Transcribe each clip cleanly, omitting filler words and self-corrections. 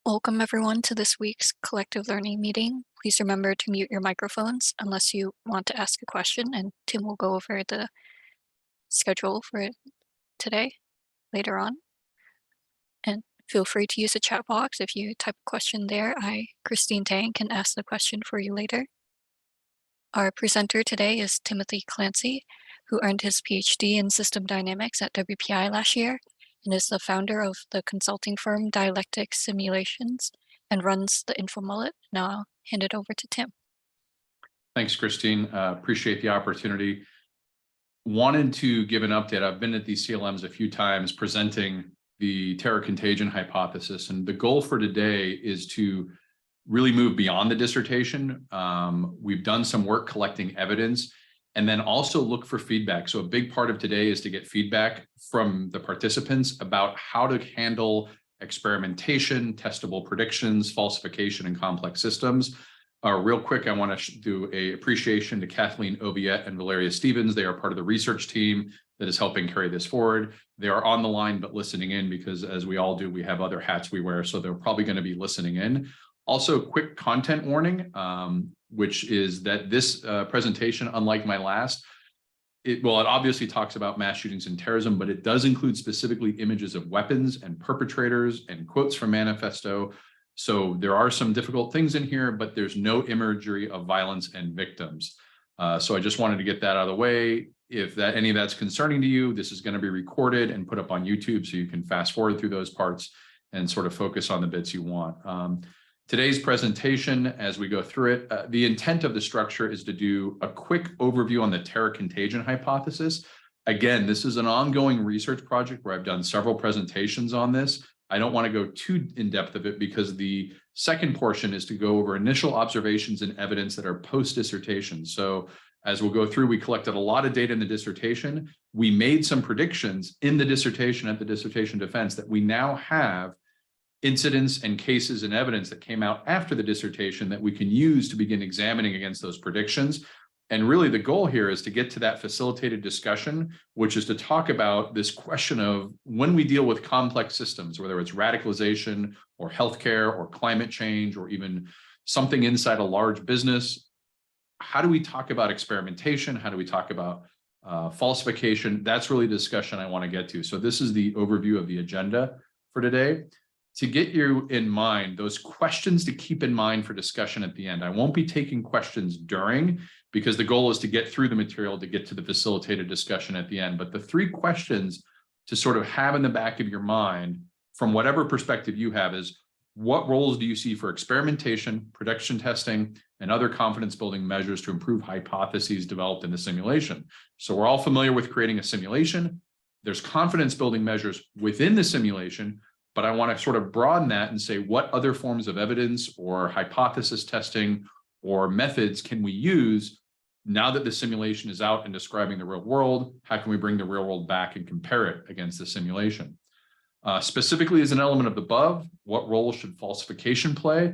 Welcome everyone to this week's collective learning meeting. Please remember to mute your microphones unless you want to ask a question, and Tim will go over the schedule for today later on. And feel free to use the chat box. If you type a question there, Christine Tang, can ask the question for you later. Our presenter today is Timothy Clancy, who earned his PhD in System Dynamics at WPI last year, and is the founder of the consulting firm Dialectic Simulations and runs the InfoMullet. Now I'll hand it over to Tim. Thanks, Christine. Appreciate the opportunity. Wanted to give an update. I've been at these CLMs a few times presenting the terror contagion hypothesis, and the goal for today is to really move beyond the dissertation. We've done some work collecting evidence and then also look for feedback. So a big part of today is to get feedback from the participants about how to handle experimentation, testable predictions, falsification, and complex systems. Real quick, I want to do an appreciation to Kathleen Oviette and Valeria Stevens. They are part of the research team that is helping carry this forward. They are on the line, but listening in because, as we all do, we have other hats we wear, so they're probably going to be listening in. Also, quick content warning, which is that this presentation, unlike my last, it obviously talks about mass shootings and terrorism, but it does include specifically images of weapons and perpetrators and quotes from manifesto. So there are some difficult things in here, but there's no imagery of violence and victims. So I just wanted to get that out of the way. If any of that's concerning to you, this is going to be recorded and put up on YouTube, so you can fast forward through those parts and sort of focus on the bits you want. Today's presentation, as we go through it, the intent of the structure is to do a quick overview on the terror contagion hypothesis. Again, this is an ongoing research project where I've done several presentations on this. I don't want to go too in depth of it because the second portion is to go over initial observations and evidence that are post-dissertation. So as we'll go through, we collected a lot of data in the dissertation. We made some predictions in the dissertation at the dissertation defense that we now have incidents and cases and evidence that came out after the dissertation that we can use to begin examining against those predictions. And really the goal here is to get to that facilitated discussion, which is to talk about this question of when we deal with complex systems, whether it's radicalization or healthcare or climate change or even something inside a large business, how do we talk about experimentation? How do we talk about falsification? That's really the discussion I want to get to. So this is the overview of the agenda for today. To get you in mind, those questions to keep in mind for discussion at the end. I won't be taking questions during, because the goal is to get through the material to get to the facilitated discussion at the end. But the three questions to sort of have in the back of your mind from whatever perspective you have is, what roles do you see for experimentation, prediction testing, and other confidence building measures to improve hypotheses developed in the simulation? So we're all familiar with creating a simulation. There's confidence building measures within the simulation, but I want to sort of broaden that and say, what other forms of evidence or hypothesis testing or methods can we use now that the simulation is out and describing the real world? How can we bring the real world back and compare it against the simulation? Specifically, as an element of the above, what role should falsification play?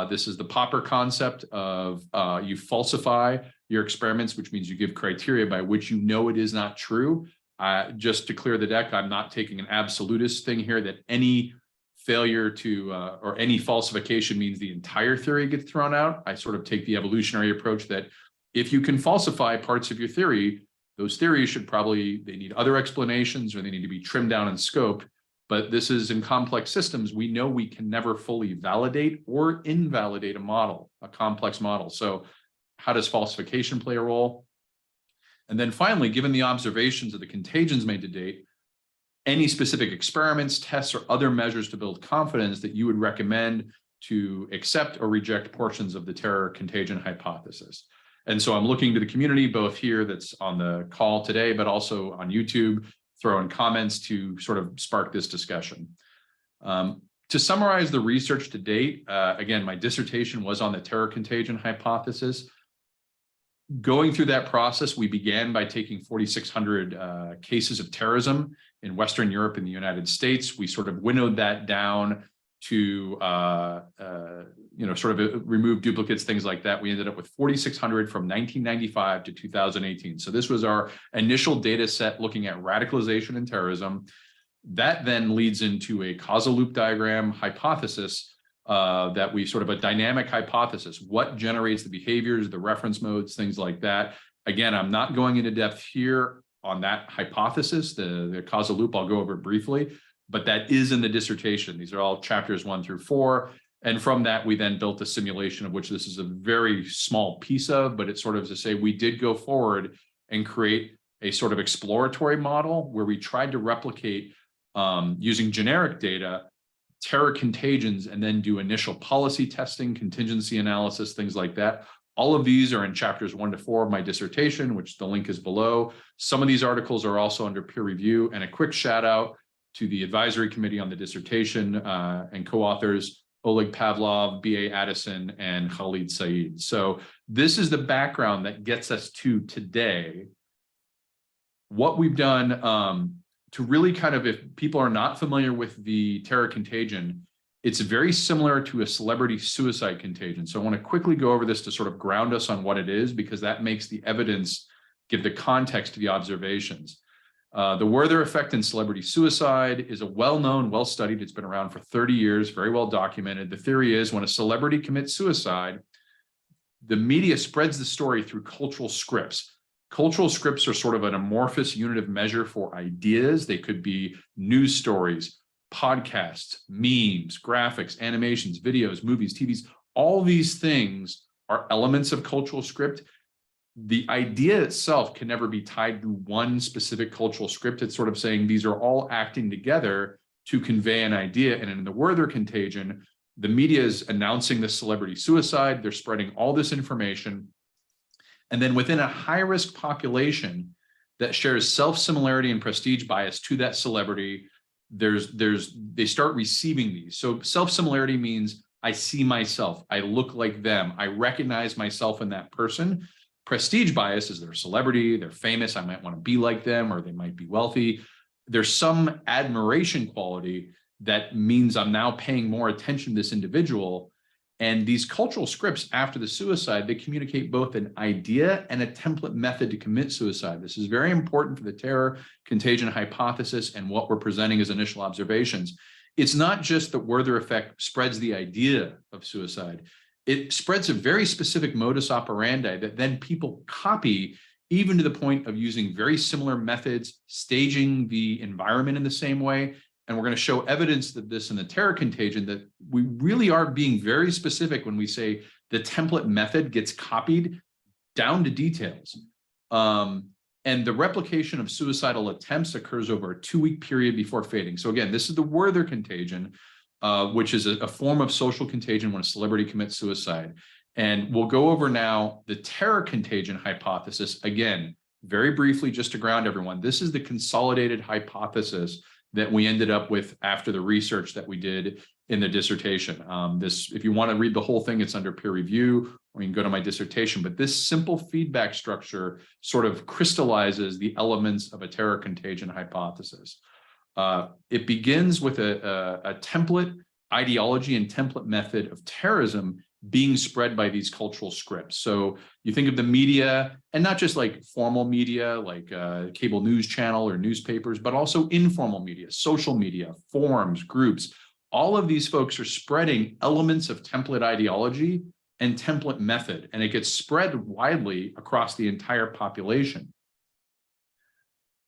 This is the Popper concept of you falsify your experiments, which means you give criteria by which you know it is not true. Just to clear the deck, I'm not taking an absolutist thing here that any failure to or any falsification means the entire theory gets thrown out. I sort of take the evolutionary approach that if you can falsify parts of your theory, those theories should probably, they need other explanations or they need to be trimmed down in scope. But this is in complex systems, we know we can never fully validate or invalidate a model, a complex model. So how does falsification play a role? And then finally, given the observations of the contagions made to date, any specific experiments, tests, or other measures to build confidence that you would recommend to accept or reject portions of the terror contagion hypothesis. And so I'm looking to the community, both here that's on the call today, but also on YouTube, throw in comments to sort of spark this discussion. To summarize the research to date, again, my dissertation was on the terror contagion hypothesis. Going through that process, we began by taking 4,600 cases of terrorism in Western Europe and the United States. We sort of winnowed that down to, sort of remove duplicates, things like that. We ended up with 4,600 from 1995 to 2018. So this was our initial data set looking at radicalization and terrorism. That then leads into a causal loop diagram hypothesis that we sort of a dynamic hypothesis. What generates the behaviors, the reference modes, things like that. Again, I'm not going into depth here on that hypothesis, the causal loop. I'll go over it briefly, but that is in the dissertation. These are all chapters 1 through 4. And from that, we then built a simulation of which this is a very small piece of, but it's sort of to say we did go forward and create a sort of exploratory model where we tried to replicate using generic data, terror contagions, and then do initial policy testing, contingency analysis, things like that. All of these are in chapters 1 to 4 of my dissertation, which the link is below. Some of these articles are also under peer review, and a quick shout out to the advisory committee on the dissertation and co-authors, Oleg Pavlov, B.A. Addison, and Khalid Saeed. So this is the background that gets us to today. What we've done to really kind of, if people are not familiar with the terror contagion, it's very similar to a celebrity suicide contagion. So I want to quickly go over this to sort of ground us on what it is, because that makes the evidence give the context to the observations. The Werther effect in celebrity suicide is a well-known, well-studied, it's been around for 30 years, very well documented. The theory is when a celebrity commits suicide, the media spreads the story through cultural scripts. Cultural scripts are sort of an amorphous unit of measure for ideas. They could be news stories, podcasts, memes, graphics, animations, videos, movies, TVs. All these things are elements of cultural script. The idea itself can never be tied to one specific cultural script. It's sort of saying these are all acting together to convey an idea. And in the Werther contagion, the media is announcing the celebrity suicide. They're spreading all this information. And then within a high-risk population that shares self-similarity and prestige bias to that celebrity, they start receiving these. So self-similarity means I see myself, I look like them, I recognize myself in that person. Prestige bias is they're a celebrity, they're famous, I might want to be like them, or they might be wealthy. There's some admiration quality that means I'm now paying more attention to this individual. And these cultural scripts after the suicide, they communicate both an idea and a template method to commit suicide. This is very important for the terror contagion hypothesis and what we're presenting as initial observations. It's not just the Werther effect spreads the idea of suicide. It spreads a very specific modus operandi that then people copy, even to the point of using very similar methods, staging the environment in the same way. And we're going to show evidence that this in the terror contagion, that we really are being very specific when we say the template method gets copied down to details. And the replication of suicidal attempts occurs over a 2-week period before fading. So again, this is the Werther contagion, which is a form of social contagion when a celebrity commits suicide. And we'll go over now the terror contagion hypothesis. Again, very briefly, just to ground everyone, this is the consolidated hypothesis that we ended up with after the research that we did in the dissertation. If you want to read the whole thing, it's under peer review, or you can go to my dissertation. But this simple feedback structure sort of crystallizes the elements of a terror contagion hypothesis. It begins with a template ideology and template method of terrorism being spread by these cultural scripts. So you think of the media, and not just like formal media, like cable news channel or newspapers, but also informal media, social media, forums, groups. All of these folks are spreading elements of template ideology and template method, and it gets spread widely across the entire population.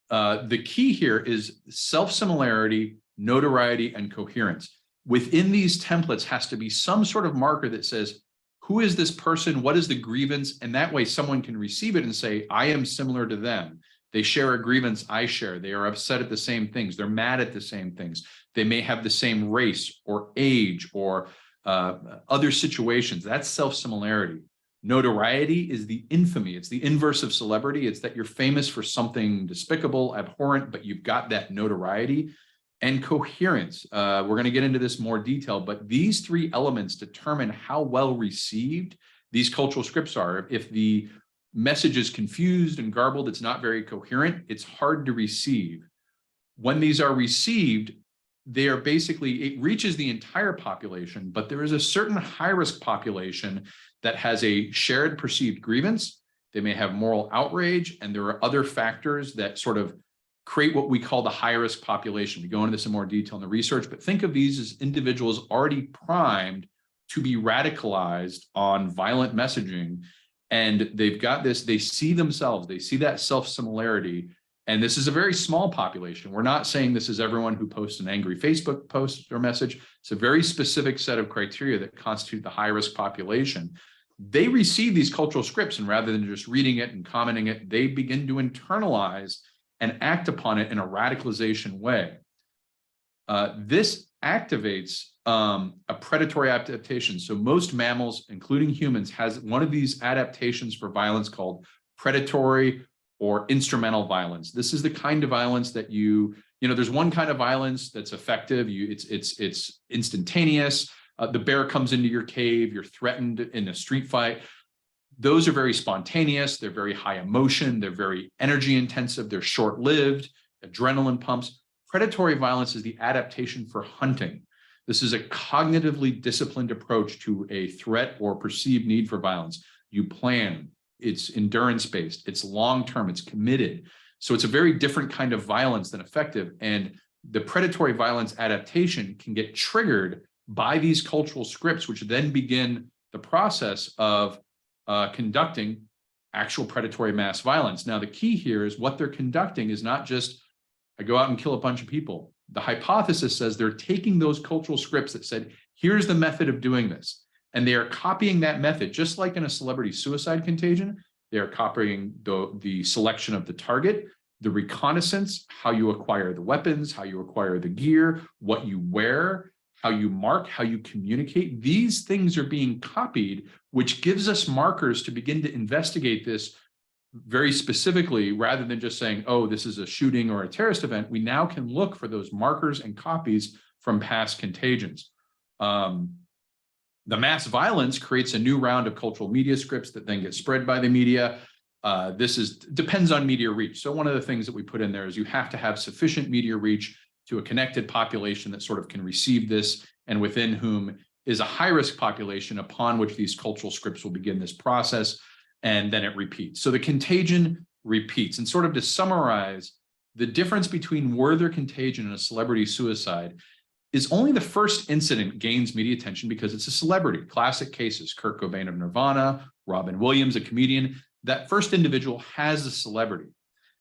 The key here is self-similarity, notoriety, and coherence. Within these templates has to be some sort of marker that says, who is this person? What is the grievance? And that way someone can receive it and say, I am similar to them. They share a grievance I share. They are upset at the same things. They're mad at the same things. They may have the same race or age or other situations. That's self-similarity. Notoriety is the infamy. It's the inverse of celebrity. It's that you're famous for something despicable, abhorrent, but you've got that notoriety. And coherence. We're going to get into this more detail, but these 3 elements determine how well received these cultural scripts are. If the message is confused and garbled, it's not very coherent, it's hard to receive. When these are received, they are basically, it reaches the entire population, but there is a certain high-risk population that has a shared perceived grievance. They may have moral outrage, and there are other factors that sort of create what we call the high-risk population. We go into this in more detail in the research, but think of these as individuals already primed to be radicalized on violent messaging. And they've got this, they see themselves, they see that self-similarity. And this is a very small population. We're not saying this is everyone who posts an angry Facebook post or message. It's a very specific set of criteria that constitute the high-risk population. They receive these cultural scripts, and rather than just reading it and commenting it, they begin to internalize and act upon it in a radicalization way. This activates a predatory adaptation. So most mammals, including humans, has one of these adaptations for violence called predatory or instrumental violence. This is the kind of violence that there's one kind of violence that's effective. It's instantaneous. The bear comes into your cave, you're threatened in a street fight. Those are very spontaneous. They're very high emotion. They're very energy intensive. They're short-lived, adrenaline pumps. Predatory violence is the adaptation for hunting. This is a cognitively disciplined approach to a threat or perceived need for violence. You plan, it's endurance-based, it's long-term, it's committed. So it's a very different kind of violence than effective. And the predatory violence adaptation can get triggered by these cultural scripts, which then begin the process of conducting actual predatory mass violence. Now, the key here is what they're conducting is not just, I go out and kill a bunch of people. The hypothesis says they're taking those cultural scripts that said, here's the method of doing this. And they are copying that method, just like in a celebrity suicide contagion. They are copying the selection of the target, the reconnaissance, how you acquire the weapons, how you acquire the gear, what you wear, how you mark, how you communicate. These things are being copied, which gives us markers to begin to investigate this very specifically, rather than just saying, oh, this is a shooting or a terrorist event. We now can look for those markers and copies from past contagions. The mass violence creates a new round of cultural media scripts that then get spread by the media. Depends on media reach. So one of the things that we put in there is you have to have sufficient media reach to a connected population that sort of can receive this, and within whom is a high-risk population upon which these cultural scripts will begin this process, and then it repeats. So the contagion repeats. And sort of to summarize, the difference between Werther contagion and a celebrity suicide is only the first incident gains media attention because it's a celebrity. Classic cases, Kurt Cobain of Nirvana, Robin Williams, a comedian. That first individual has a celebrity.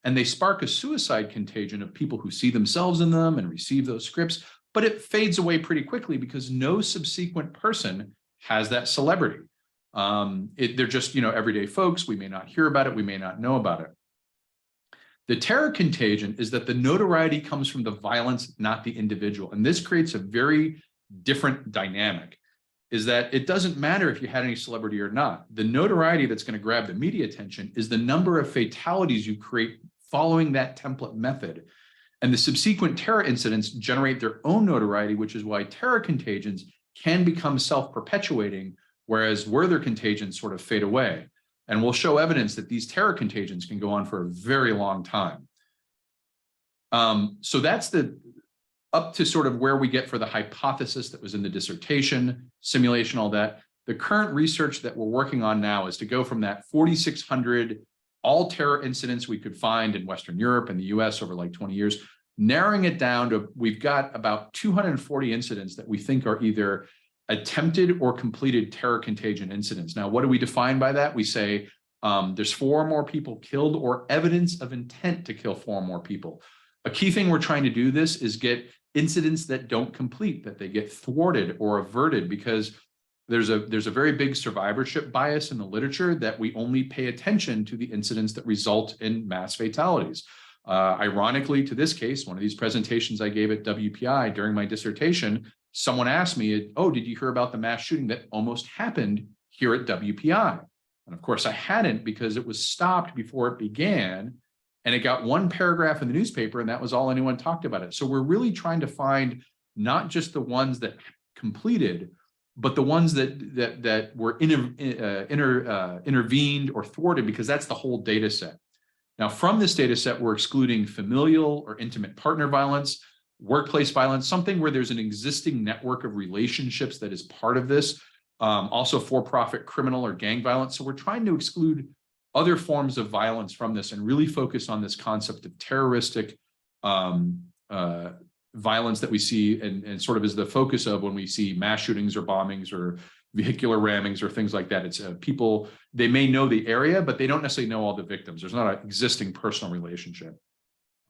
And they spark a suicide contagion of people who see themselves in them and receive those scripts, but it fades away pretty quickly because no subsequent person has that celebrity. They're just, everyday folks. We may not hear about it. We may not know about it. The terror contagion is that the notoriety comes from the violence, not the individual. And this creates a very different dynamic, is that it doesn't matter if you had any celebrity or not. The notoriety that's going to grab the media attention is the number of fatalities you create following that template method. And the subsequent terror incidents generate their own notoriety, which is why terror contagions can become self-perpetuating, whereas Werther contagions sort of fade away. And we'll show evidence that these terror contagions can go on for a very long time. So that's up to sort of where we get for the hypothesis that was in the dissertation, simulation, all that. The current research that we're working on now is to go from that 4,600 all terror incidents we could find in Western Europe and the US over like 20 years, narrowing it down to, we've got about 240 incidents that we think are either attempted or completed terror contagion incidents. Now, what do we define by that? We say there's 4 or more people killed or evidence of intent to kill 4 or more people. A key thing we're trying to do this is get incidents that don't complete, that they get thwarted or averted, because there's a very big survivorship bias in the literature that we only pay attention to the incidents that result in mass fatalities. Ironically, to this case, one of these presentations I gave at WPI during my dissertation, someone asked me, oh, did you hear about the mass shooting that almost happened here at WPI? And of course I hadn't, because it was stopped before it began, and it got 1 paragraph in the newspaper, and that was all anyone talked about it. So we're really trying to find not just the ones that completed, but the ones that were intervened or thwarted, because that's the whole data set. Now, from this data set, we're excluding familial or intimate partner violence, workplace violence, something where there's an existing network of relationships that is part of this, also for-profit criminal or gang violence. So we're trying to exclude other forms of violence from this and really focus on this concept of terroristic violence that we see and sort of is the focus of when we see mass shootings or bombings or vehicular rammings or things like that. It's people, they may know the area, but they don't necessarily know all the victims. There's not an existing personal relationship.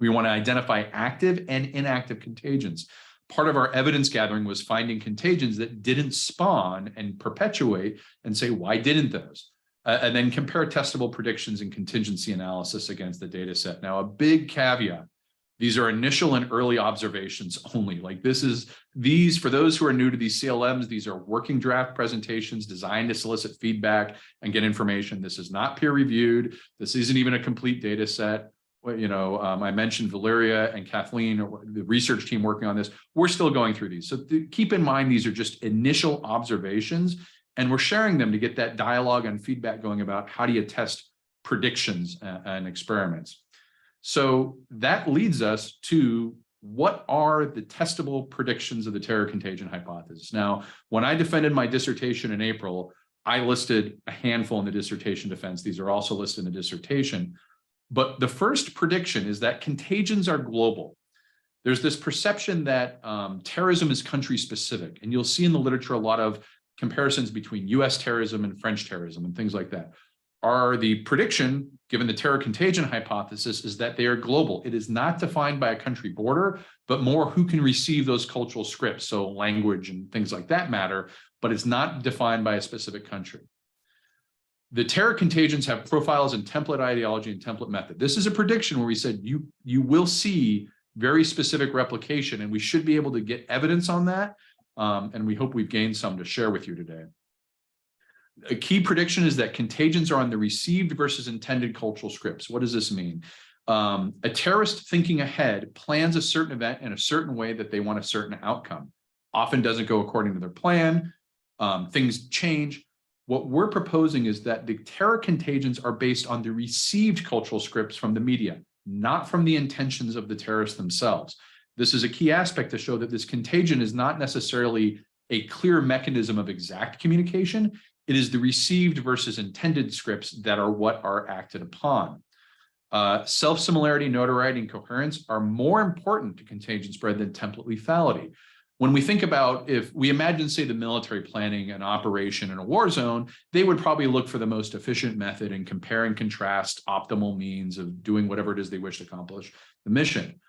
We want to identify active and inactive contagions. Part of our evidence gathering was finding contagions that didn't spawn and perpetuate and say, why didn't those? And then compare testable predictions and contingency analysis against the data set. Now, a big caveat, these are initial and early observations only. Like these, for those who are new to these CLMs, these are working draft presentations designed to solicit feedback and get information. This is not peer reviewed. This isn't even a complete data set. I mentioned Valeria and Kathleen, the research team working on this. We're still going through these. So keep in mind, these are just initial observations, and we're sharing them to get that dialogue and feedback going about how do you test predictions and experiments. So that leads us to what are the testable predictions of the terror contagion hypothesis? Now, when I defended my dissertation in April, I listed a handful in the dissertation defense. These are also listed in the dissertation. But the first prediction is that contagions are global. There's this perception that terrorism is country specific, and you'll see in the literature a lot of comparisons between US terrorism and French terrorism and things like that. The prediction, given the terror contagion hypothesis, is that they are global. It is not defined by a country border, but more who can receive those cultural scripts. So language and things like that matter, but it's not defined by a specific country. The terror contagions have profiles in template ideology and template method. This is a prediction where we said you will see very specific replication, and we should be able to get evidence on that. And we hope we've gained some to share with you today. A key prediction is that contagions are on the received versus intended cultural scripts. What does this mean? A terrorist thinking ahead plans a certain event in a certain way that they want a certain outcome. Often doesn't go according to their plan. Things change. What we're proposing is that the terror contagions are based on the received cultural scripts from the media, not from the intentions of the terrorists themselves. This is a key aspect to show that this contagion is not necessarily a clear mechanism of exact communication. It is the received versus intended scripts that are what are acted upon. Self-similarity, notoriety, and coherence are more important to contagion spread than template lethality. When we think about, if we imagine, say, the military planning an operation in a war zone, they would probably look for the most efficient method and compare and contrast optimal means of doing whatever it is they wish to accomplish the mission.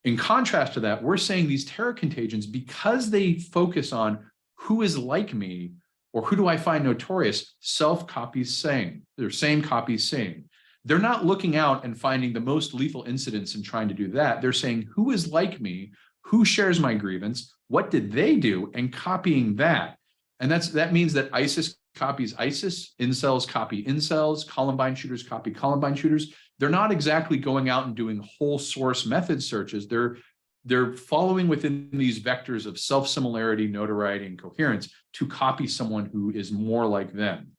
In contrast to that, we're saying these terror contagions, because they focus on who is like me or who do I find notorious, self copies same. They're same copies same. They're not looking out and finding the most lethal incidents and trying to do that. They're saying who is like me, who shares my grievance, what did they do, and copying that. And that means that ISIS copies ISIS, incels copy incels, Columbine shooters copy Columbine shooters. They're not exactly going out and doing whole source method searches. They're following within these vectors of self-similarity, notoriety, and coherence to copy someone who is more like them.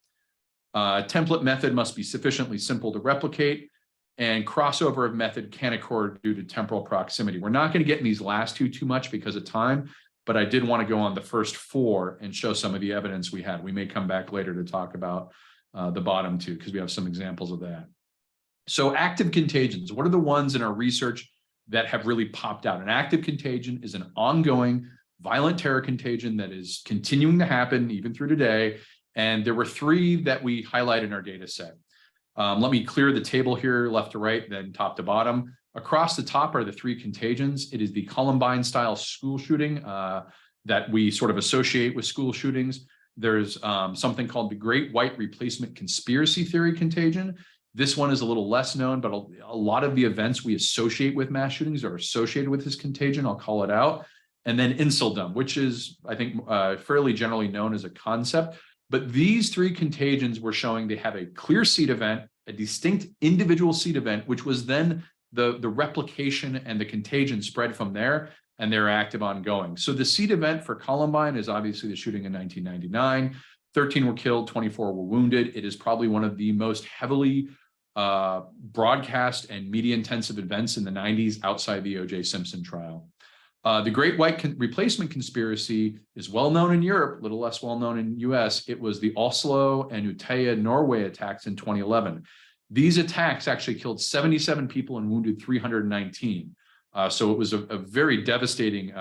Template method must be sufficiently simple to replicate, and crossover of method can occur due to temporal proximity. We're not going to get in these last two too much because of time, but I did want to go on the first four and show some of the evidence we had. We may come back later to talk about the bottom two because we have some examples of that. So active contagions, what are the ones in our research that have really popped out? An active contagion is an ongoing violent terror contagion that is continuing to happen even through today. And there were three that we highlight in our data set. Let me clear the table here, left to right, then top to bottom. Across the top are the three contagions. It is the Columbine style school shooting that we sort of associate with school shootings. There's something called the Great White Replacement Conspiracy Theory contagion. This one is a little less known, but a lot of the events we associate with mass shootings are associated with this contagion. I'll call it out. And then inceldom, which is, I think, fairly generally known as a concept. But these three contagions were showing they have a clear seed event, a distinct individual seed event, which was then the replication and the contagion spread from there, and they're active ongoing. So the seed event for Columbine is obviously the shooting in 1999. 13 were killed, 24 were wounded. It is probably one of the most heavily broadcast and media intensive events in the 90s outside the O.J. Simpson trial. The Great White Replacement Conspiracy is well known in Europe, a little less well known in the US. It was the Oslo and Utøya, Norway attacks in 2011. These attacks actually killed 77 people and wounded 319. So it was a very devastating,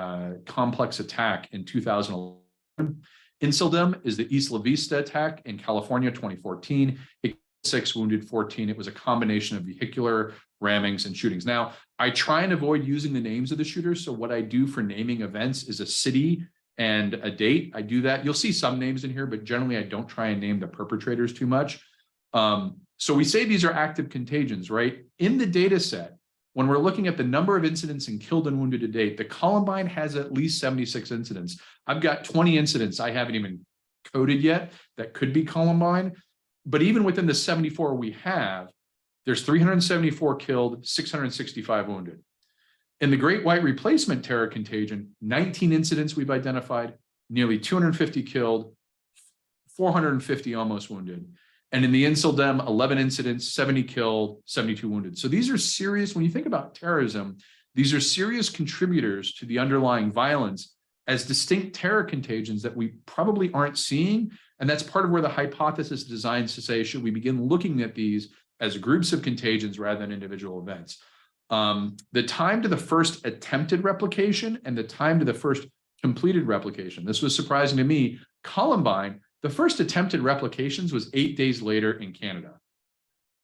complex attack in 2011. Inceldem is the Isla Vista attack in California, 2014. It killed 6, wounded 14. It was a combination of vehicular rammings and shootings. Now, I try and avoid using the names of the shooters. So what I do for naming events is a city and a date. I do that. You'll see some names in here, but generally I don't try and name the perpetrators too much. So we say these are active contagions, right? In the data set, when we're looking at the number of incidents and killed and wounded to date, the Columbine has at least 76 incidents. I've got 20 incidents I haven't even coded yet that could be Columbine. But even within the 74 we have, there's 374 killed, 665 wounded. In the Great White Replacement terror contagion, 19 incidents we've identified, nearly 250 killed, 450 almost wounded. And in the Inceldem, 11 incidents, 70 killed, 72 wounded. So these are serious, when you think about terrorism, these are serious contributors to the underlying violence as distinct terror contagions that we probably aren't seeing. And that's part of where the hypothesis designs to say, should we begin looking at these as groups of contagions rather than individual events? The time to the first attempted replication and the time to the first completed replication. This was surprising to me. Columbine, the first attempted replications was 8 days later in Canada.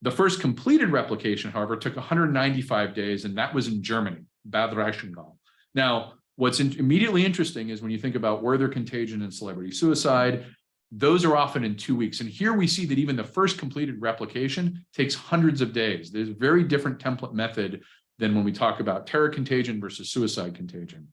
The first completed replication, however, took 195 days, and that was in Germany, Bad Reichenthal. Now, what's immediately interesting is when you think about where they're contagion and celebrity suicide, those are often in 2 weeks. And here we see that even the first completed replication takes hundreds of days. There's a very different template method than when we talk about terror contagion versus suicide contagion.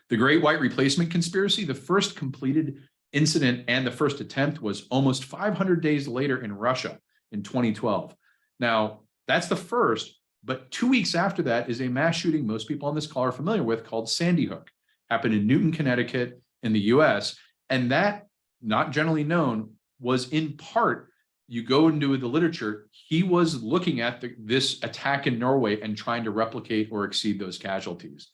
The Great White Replacement conspiracy, the first completed incident and the first attempt was almost 500 days later in Russia in 2012. Now, that's the first, but 2 weeks after that is a mass shooting most people on this call are familiar with called Sandy Hook. Happened in Newton, Connecticut in the US. And that, not generally known, was in part, you go into the literature, he was looking at this attack in Norway and trying to replicate or exceed those casualties.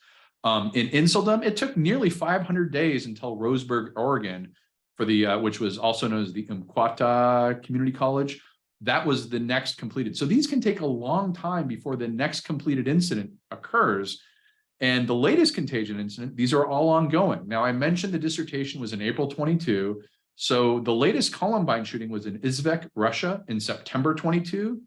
In Inceldem, it took nearly 500 days until Roseburg, Oregon, for the which was also known as the Umpqua Community College. That was the next completed. So these can take a long time before the next completed incident occurs. And the latest contagion incident, these are all ongoing. Now, I mentioned the dissertation was in April 22. So the latest Columbine shooting was in Izvek, Russia in September 22.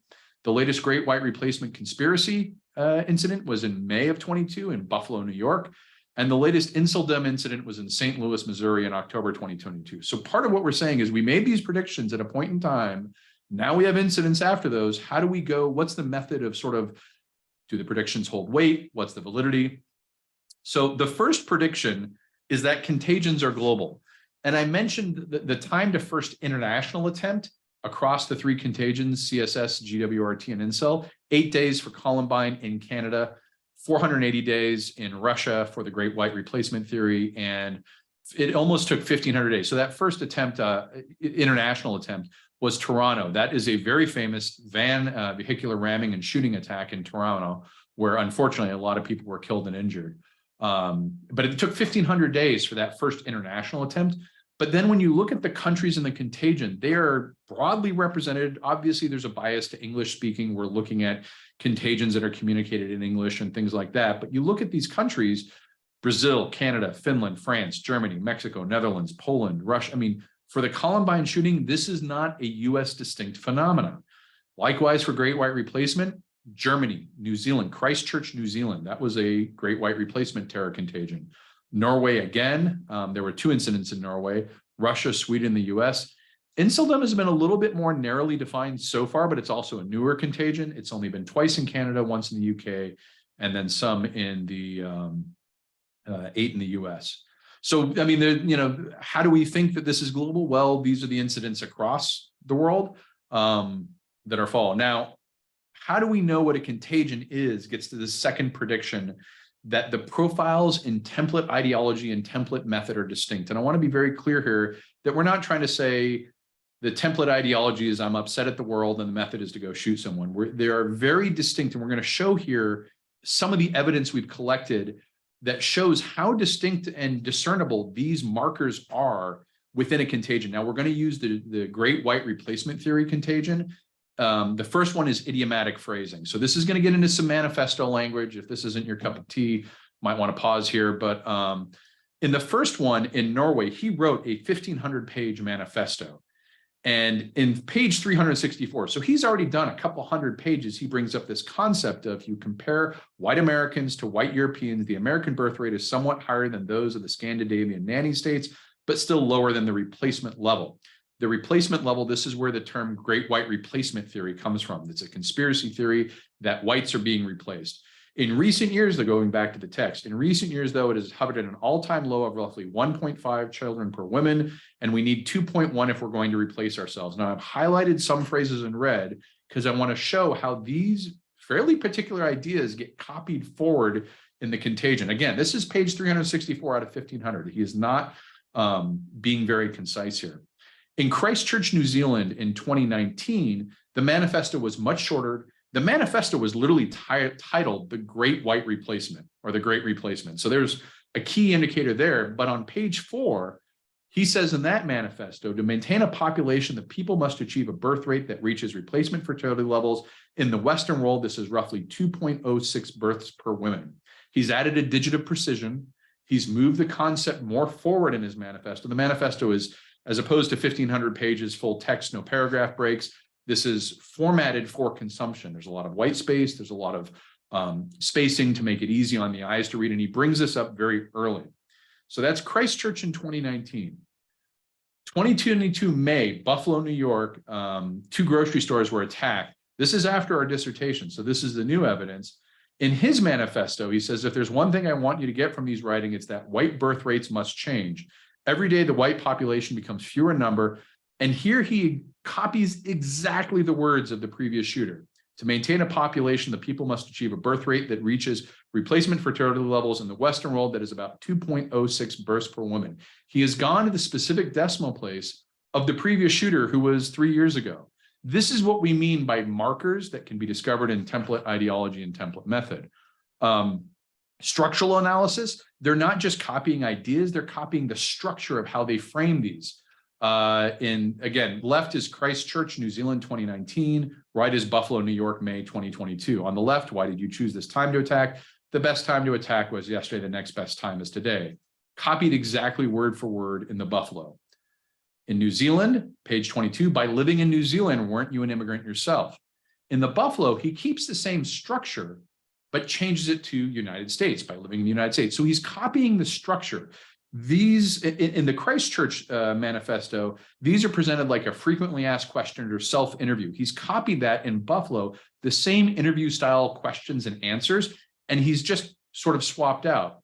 The latest Great White Replacement conspiracy incident was in May of 22 in Buffalo, New York. And the latest Inceldem incident was in St. Louis, Missouri in October 2022. So part of what we're saying is we made these predictions at a point in time. Now we have incidents after those. How do we go? What's the method of sort of, do the predictions hold weight? What's the validity? So the first prediction is that contagions are global. And I mentioned the time to first international attempt across the three contagions, CSS, GWRT, and Incel, 8 days for Columbine in Canada, 480 days in Russia for the Great White Replacement theory, and it almost took 1,500 days. So that first attempt, international attempt, was Toronto. That is a very famous vehicular ramming and shooting attack in Toronto, where unfortunately a lot of people were killed and injured. But it took 1,500 days for that first international attempt. But then when you look at the countries in the contagion, they are broadly represented. Obviously, there's a bias to English speaking. We're looking at contagions that are communicated in English and things like that. But you look at these countries, Brazil, Canada, Finland, France, Germany, Mexico, Netherlands, Poland, Russia. I mean, for the Columbine shooting, this is not a US distinct phenomenon. Likewise, for Great White Replacement, Germany, New Zealand, Christchurch, New Zealand, that was a Great White Replacement terror contagion. Norway again, there were 2 incidents in Norway, Russia, Sweden, the US. Inceldem has been a little bit more narrowly defined so far, but it's also a newer contagion. It's only been twice in Canada, once in the UK, and then some in the 8 in the US. So, I mean, how do we think that this is global? Well, these are the incidents across the world that are fall. Now, how do we know what a contagion is? Gets to the second prediction, that the profiles in template ideology and template method are distinct. And I want to be very clear here that we're not trying to say the template ideology is I'm upset at the world and the method is to go shoot someone. They are very distinct. And we're going to show here some of the evidence we've collected that shows how distinct and discernible these markers are within a contagion. Now, we're going to use the Great White Replacement theory contagion The first one is idiomatic phrasing. So this is going to get into some manifesto language. If this isn't your cup of tea, might want to pause here. But in the first one in Norway, he wrote a 1,500-page manifesto. And in page 364, so he's already done a couple hundred pages, he brings up this concept of, you compare white Americans to white Europeans, the American birth rate is somewhat higher than those of the Scandinavian nanny states, but still lower than the replacement level. The replacement level, this is where the term great white replacement theory comes from. It's a conspiracy theory that whites are being replaced. In recent years, though, going back to the text, in recent years, though, it has hovered at an all-time low of roughly 1.5 children per woman, and we need 2.1 if we're going to replace ourselves. Now, I've highlighted some phrases in red because I want to show how these fairly particular ideas get copied forward in the Contagion. Again, this is page 364 out of 1,500. He is not being very concise here. In Christchurch, New Zealand in 2019, the manifesto was much shorter. The manifesto was literally titled The Great White Replacement or The Great Replacement. So there's a key indicator there. But on page 4, he says in that manifesto, to maintain a population, the people must achieve a birth rate that reaches replacement fertility levels. In the Western world, this is roughly 2.06 births per woman. He's added a digit of precision. He's moved the concept more forward in his manifesto. The manifesto is, as opposed to 1,500 pages, full text, no paragraph breaks. This is formatted for consumption. There's a lot of white space. There's a lot of spacing to make it easy on the eyes to read. And he brings this up very early. So that's Christchurch in 2019. 2022 May, Buffalo, New York, 2 grocery stores were attacked. This is after our dissertation. So this is the new evidence. In his manifesto, he says, if there's one thing I want you to get from these writings, it's that white birth rates must change. Every day, the white population becomes fewer in number. And here he copies exactly the words of the previous shooter. To maintain a population, the people must achieve a birth rate that reaches replacement fertility levels in the Western world that is about 2.06 births per woman. He has gone to the specific decimal place of the previous shooter who was 3 years ago. This is what we mean by markers that can be discovered in template ideology and template method. Structural analysis, they're not just copying ideas, they're copying the structure of how they frame these. Again, left is Christchurch, New Zealand, 2019. Right is Buffalo, New York, May, 2022. On the left, why did you choose this time to attack? The best time to attack was yesterday. The next best time is today. Copied exactly word for word in the Buffalo. In New Zealand, page 22, by living in New Zealand, weren't you an immigrant yourself? In the Buffalo, he keeps the same structure, but changes it to United States, by living in the United States. So he's copying the structure. These, in the Christchurch manifesto, these are presented like a frequently asked question or self-interview. He's copied that in Buffalo, the same interview style questions and answers, and he's just sort of swapped out.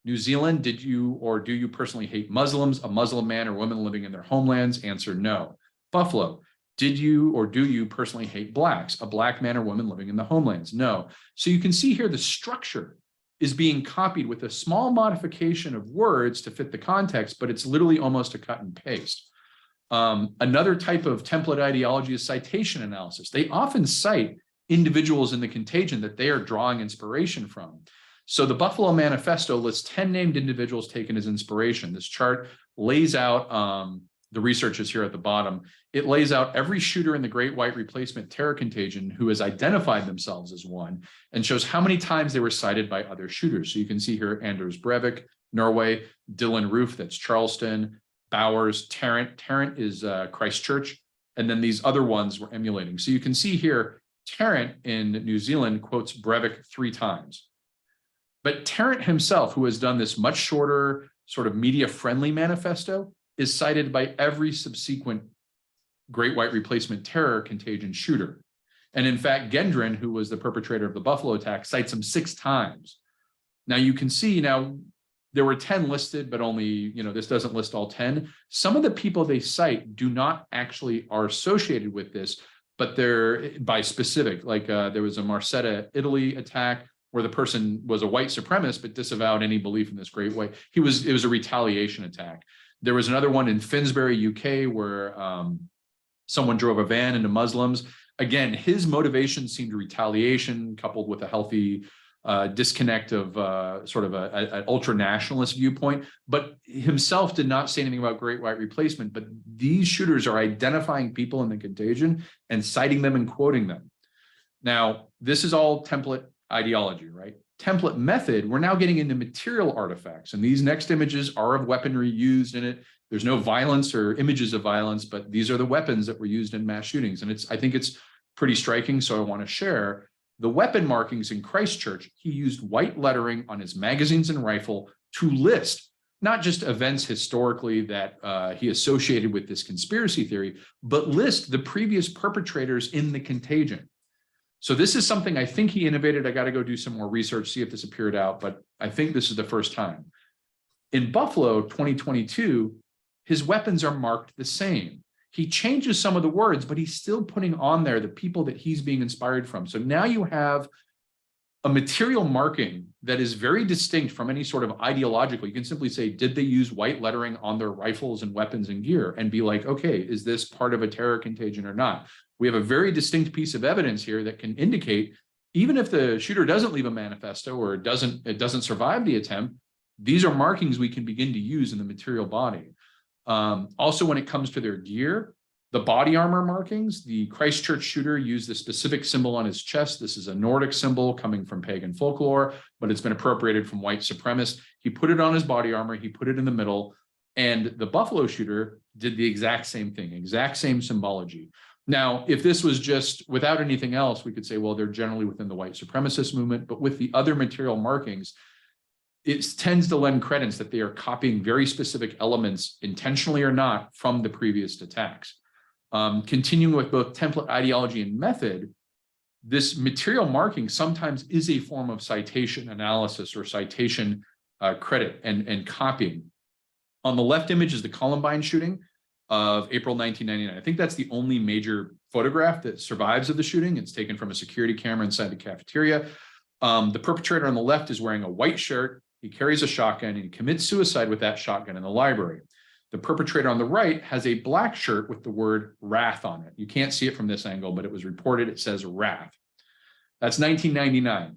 New Zealand, did you or do you personally hate Muslims, a Muslim man or woman living in their homelands? Answer, no. Buffalo, did you or do you personally hate blacks, a black man or woman living in the homelands? No. So you can see here the structure is being copied with a small modification of words to fit the context, but it's literally almost a cut and paste. Another type of template ideology is citation analysis. They often cite individuals in the Contagion that they are drawing inspiration from. So the Buffalo Manifesto lists 10 named individuals taken as inspiration. This chart lays out, the research is here at the bottom. It lays out every shooter in the Great White Replacement Terror Contagion who has identified themselves as one and shows how many times they were cited by other shooters. So you can see here Anders Breivik, Norway, Dylan Roof, that's Charleston, Bowers, Tarrant. Tarrant is Christchurch, and then these other ones were emulating. So you can see here Tarrant in New Zealand quotes Breivik 3 times. But Tarrant himself, who has done this much shorter, sort of media-friendly manifesto, is cited by every subsequent Great White Replacement Terror Contagion shooter. And in fact, Gendron, who was the perpetrator of the Buffalo attack, cites him 6 times. Now you can see now there were 10 listed, but only, this doesn't list all 10. Some of the people they cite do not actually are associated with this, but they're by specific, like there was a Marcetta, Italy attack where the person was a white supremacist, but disavowed any belief in this Great White. It was a retaliation attack. There was another one in Finsbury, UK, where someone drove a van into Muslims. Again, his motivation seemed retaliation coupled with a healthy disconnect of sort of an ultra-nationalist viewpoint, but himself did not say anything about great white replacement. But these shooters are identifying people in the Contagion and citing them and quoting them. Now, this is all template ideology, right? Template method, we're now getting into material artifacts, and these next images are of weaponry used in it. There's no violence or images of violence, but these are the weapons that were used in mass shootings. And I think it's pretty striking, so I want to share. The weapon markings in Christchurch, he used white lettering on his magazines and rifle to list not just events historically that he associated with this conspiracy theory, but list the previous perpetrators in the Contagion. So this is something I think he innovated. I got to go do some more research, see if this appeared out, but I think this is the first time. In Buffalo 2022, his weapons are marked the same. He changes some of the words, but he's still putting on there the people that he's being inspired from. So now you have a material marking that is very distinct from any sort of ideological. You can simply say, did they use white lettering on their rifles and weapons and gear? And be like, okay, is this part of a terror contagion or not? We have a very distinct piece of evidence here that can indicate, even if the shooter doesn't leave a manifesto or it doesn't survive the attempt, these are markings we can begin to use in the material body. Also, when it comes to their gear, the body armor markings, the Christchurch shooter used a specific symbol on his chest. This is a Nordic symbol coming from pagan folklore, but it's been appropriated from white supremacists. He put it on his body armor, he put it in the middle, and the Buffalo shooter did the exact same thing, exact same symbology. Now, if this was just without anything else, we could say, well, they're generally within the white supremacist movement, but with the other material markings, it tends to lend credence that they are copying very specific elements, intentionally or not, from the previous attacks. Continuing with both template ideology and method, this material marking sometimes is a form of citation analysis or citation credit and copying. On the left image is the Columbine shooting of April 1999. I think that's the only major photograph that survives of the shooting. It's taken from a security camera inside the cafeteria. The perpetrator on the left is wearing a white shirt. He carries a shotgun and he commits suicide with that shotgun in the library. The perpetrator on the right has a black shirt with the word wrath on it. You can't see it from this angle, but it was reported. It says wrath. That's 1999.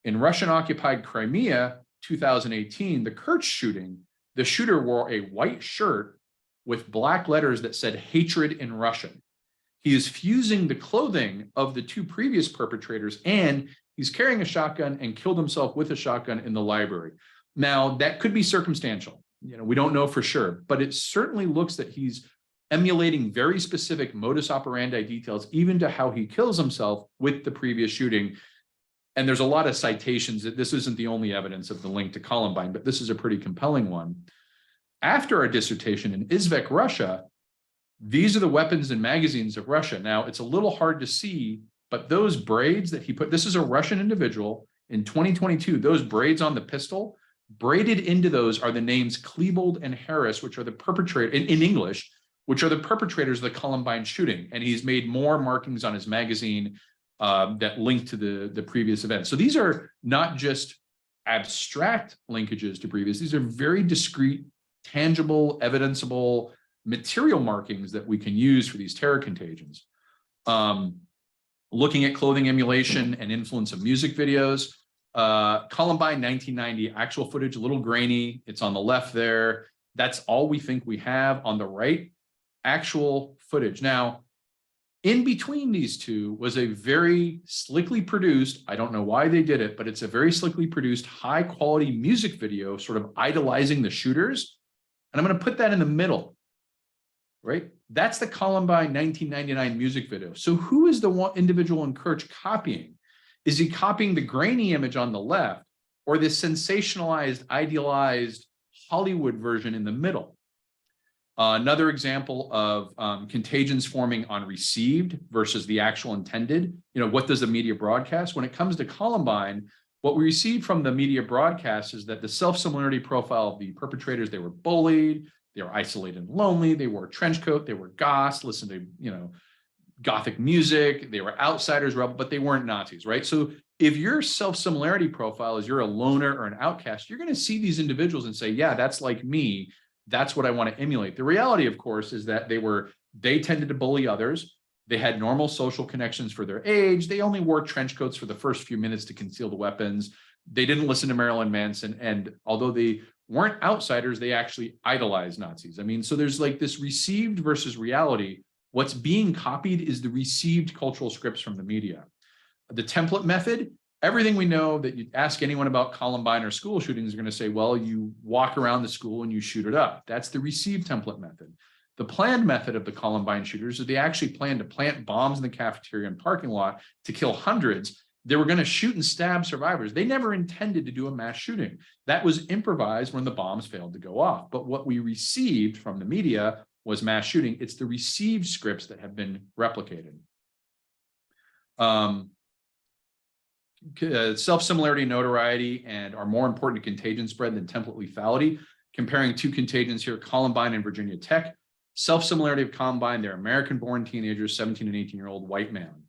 In Russian-occupied Crimea, 2018, the Kerch shooting, the shooter wore a white shirt with black letters that said hatred in Russian. He is fusing the clothing of the two previous perpetrators, and he's carrying a shotgun and killed himself with a shotgun in the library. Now, that could be circumstantial. We don't know for sure, but it certainly looks that he's emulating very specific modus operandi details, even to how he kills himself with the previous shooting. And there's a lot of citations that this isn't the only evidence of the link to Columbine, but this is a pretty compelling one. After our dissertation in Izvek, Russia, these are the weapons and magazines of Russia. Now, it's a little hard to see, but those braids that he put, this is a Russian individual in 2022, those braids on the pistol, braided into those are the names Klebold and Harris, which are the perpetrator in English, which are the perpetrators of the Columbine shooting. And he's made more markings on his magazine that link to the previous event. So these are not just abstract linkages to previous, these are very discrete, tangible, evidenceable material markings that we can use for these terror contagions. Looking at clothing emulation and influence of music videos, Columbine 1990, actual footage, a little grainy. It's on the left there. That's all we think we have. On the right, actual footage. Now, in between these two was a very slickly produced, I don't know why they did it, but it's a very slickly produced, high quality music video, sort of idolizing the shooters. And I'm going to put that in the middle, right? That's the Columbine 1999 music video. So who is the one individual in Kerch copying? Is he copying the grainy image on the left or the sensationalized, idealized Hollywood version in the middle? Another example of contagions forming on received versus the actual intended. What does the media broadcast? When it comes to Columbine, what we receive from the media broadcast is that the self-similarity profile of the perpetrators, they were bullied, they were isolated and lonely, they wore a trench coat, they were goths, listened to, Gothic music, they were outsiders, but they weren't Nazis, right? So if your self-similarity profile is you're a loner or an outcast, you're going to see these individuals and say, yeah, that's like me. That's what I want to emulate. The reality, of course, is that they tended to bully others. They had normal social connections for their age. They only wore trench coats for the first few minutes to conceal the weapons. They didn't listen to Marilyn Manson. And although they weren't outsiders, they actually idolized Nazis. I mean, so there's like this received versus reality. What's being copied is the received cultural scripts from the media. The template method, everything we know that you ask anyone about Columbine or school shootings, are going to say, well, you walk around the school and you shoot it up. That's the received template method. The planned method of the Columbine shooters is they actually planned to plant bombs in the cafeteria and parking lot to kill hundreds. They were going to shoot and stab survivors. They never intended to do a mass shooting. That was improvised when the bombs failed to go off. But what we received from the media was mass shooting. It's the received scripts that have been replicated. Self-similarity, notoriety, and are more important to contagion spread than template lethality. Comparing two contagions here, Columbine and Virginia Tech. Self-similarity of Columbine, they're American-born teenagers, 17 and 18-year-old white man.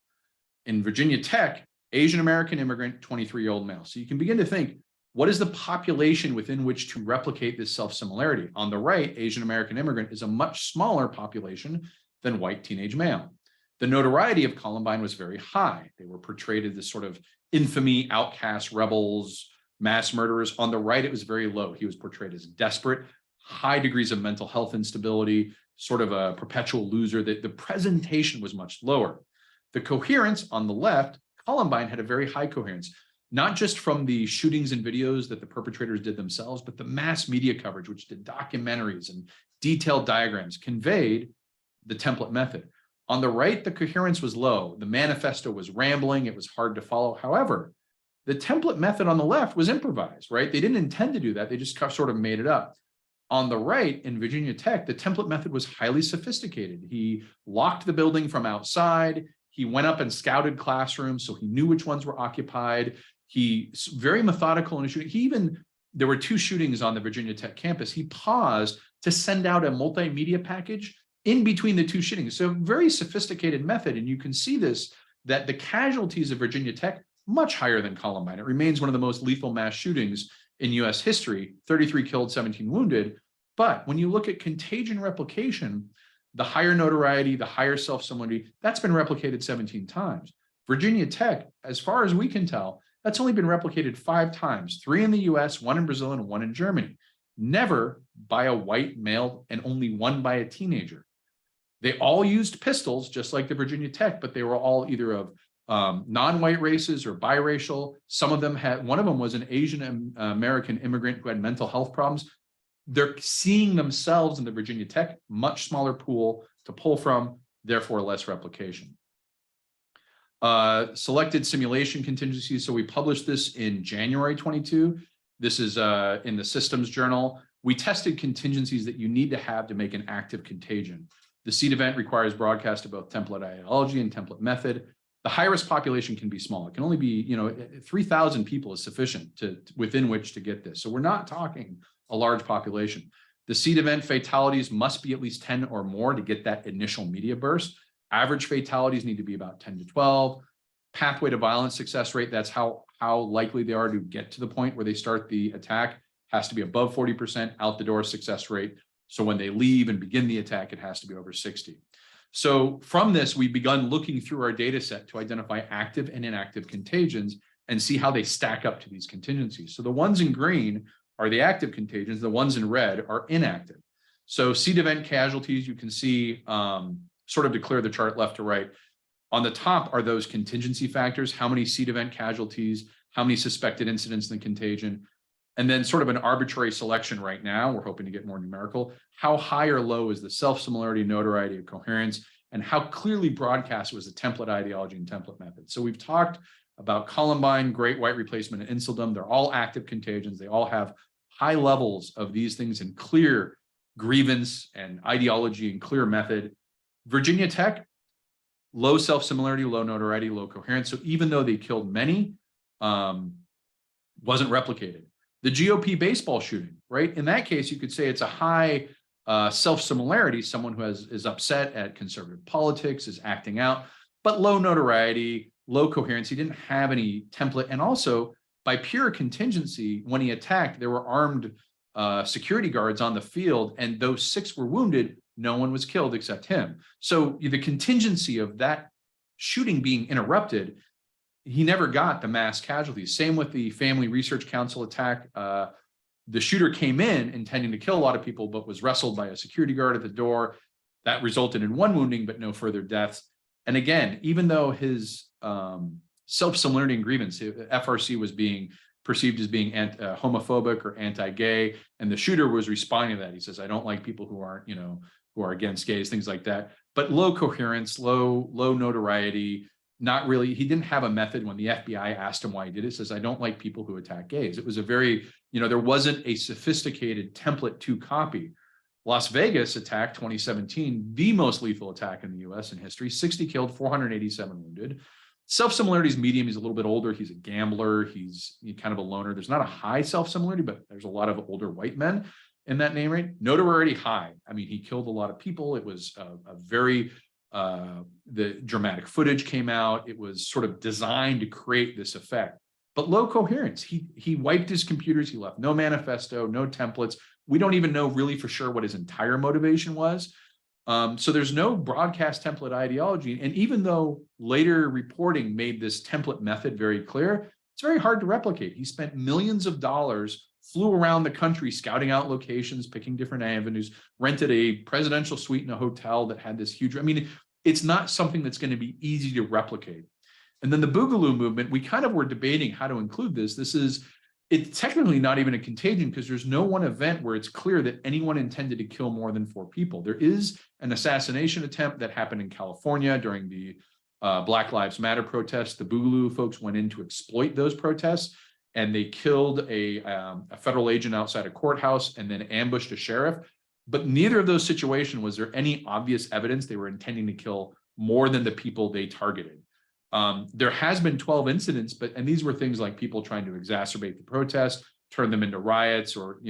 In Virginia Tech, Asian-American immigrant, 23-year-old male. So you can begin to think, what is the population within which to replicate this self-similarity? On the right, Asian-American immigrant is a much smaller population than white teenage male. The notoriety of Columbine was very high. They were portrayed as this sort of infamy, outcasts, rebels, mass murderers. On the right, it was very low. He was portrayed as desperate, high degrees of mental health instability, sort of a perpetual loser. The presentation was much lower. The coherence on the left, Columbine had a very high coherence, not just from the shootings and videos that the perpetrators did themselves, but the mass media coverage, which did documentaries and detailed diagrams, conveyed the template method. On the right, the coherence was low. The manifesto was rambling. It was hard to follow. However, the template method on the left was improvised, right? They didn't intend to do that. They just sort of made it up. On the right, in Virginia Tech, the template method was highly sophisticated. He locked the building from outside. He went up and scouted classrooms, so he knew which ones were occupied. He's very methodical in his shooting. There were two shootings on the Virginia Tech campus. He paused to send out a multimedia package in between the two shootings. So very sophisticated method. And you can see this, that the casualties of Virginia Tech, much higher than Columbine. It remains one of the most lethal mass shootings in US history, 33 killed, 17 wounded. But when you look at contagion replication, the higher notoriety, the higher self-similarity, that's been replicated 17 times. Virginia Tech, as far as we can tell, that's only been replicated 5 times, 3 in the US, 1 in Brazil, and 1 in Germany. Never by a white male and only 1 by a teenager. They all used pistols, just like the Virginia Tech, but they were all either of non-white races or biracial. Some of them had, one of them was an Asian American immigrant who had mental health problems. They're seeing themselves in the Virginia Tech, much smaller pool to pull from, therefore less replication. Selected simulation contingencies. So we published this in January 22. This is in the Systems Journal. We tested contingencies that you need to have to make an active contagion. The seed event requires broadcast of both template ideology and template method. The high-risk population can be small. It can only be, 3,000 people is sufficient within which to get this. So we're not talking a large population. The seed event fatalities must be at least 10 or more to get that initial media burst. Average fatalities need to be about 10 to 12. Pathway to violence success rate, that's how likely they are to get to the point where they start the attack, has to be above 40%. Out the door success rate. So when they leave and begin the attack, it has to be over 60. So from this, we've begun looking through our data set to identify active and inactive contagions and see how they stack up to these contingencies. So the ones in green are the active contagions. The ones in red are inactive. So seed event casualties, you can see sort of to clear the chart left to right. On the top are those contingency factors, how many seed event casualties, how many suspected incidents in the contagion, and then sort of an arbitrary selection right now. We're hoping to get more numerical. How high or low is the self-similarity, notoriety, and coherence, and how clearly broadcast was the template ideology and template method. So we've talked about Columbine, Great White Replacement, and Insuldom. They're all active contagions. They all have high levels of these things in clear grievance and ideology and clear method. Virginia Tech, low self-similarity, low notoriety, low coherence. So even though they killed many, wasn't replicated. The GOP baseball shooting, right? In that case, you could say it's a high self-similarity, someone who is upset at conservative politics, is acting out, but low notoriety, low coherence. He didn't have any template. And also, by pure contingency, when he attacked, there were armed security guards on the field, and those 6 were wounded. No one was killed except him. So the contingency of that shooting being interrupted, he never got the mass casualties. Same with the Family Research Council attack. The shooter came in intending to kill a lot of people, but was wrestled by a security guard at the door. That resulted in 1 wounding, but no further deaths. And again, even though his self-similarity and grievance, FRC was being perceived as being homophobic or anti-gay, and the shooter was responding to that. He says, "I don't like people who aren't, who are against gays," things like that. But low coherence, low notoriety. Not really. He didn't have a method. When the FBI asked him why he did it, he says, "I don't like people who attack gays." It was a very, there wasn't a sophisticated template to copy. Las Vegas attack 2017, the most lethal attack in the US in history, 60 killed, 487 wounded. Self-similarity is medium. He's a little bit older. He's a gambler. He's kind of a loner. There's not a high self-similarity, but there's a lot of older white men in that name rate. Notoriety high. I mean, he killed a lot of people. It was a very, the dramatic footage came out. It was sort of designed to create this effect, but low coherence. He wiped his computers. He left no manifesto, no templates. We don't even know really for sure what his entire motivation was. So there's no broadcast template ideology. And even though later reporting made this template method very clear, it's very hard to replicate. He spent millions of dollars, flew around the country, scouting out locations, picking different avenues, rented a presidential suite in a hotel that had this huge, it's not something that's going to be easy to replicate. And then the Boogaloo movement, we kind of were debating how to include this. It's technically not even a contagion because there's no one event where it's clear that anyone intended to kill more than 4 people. There is an assassination attempt that happened in California during the Black Lives Matter protests. The Boogaloo folks went in to exploit those protests, and they killed a federal agent outside a courthouse and then ambushed a sheriff. But neither of those situations was there any obvious evidence they were intending to kill more than the people they targeted. There has been 12 incidents, and these were things like people trying to exacerbate the protest, turn them into riots, or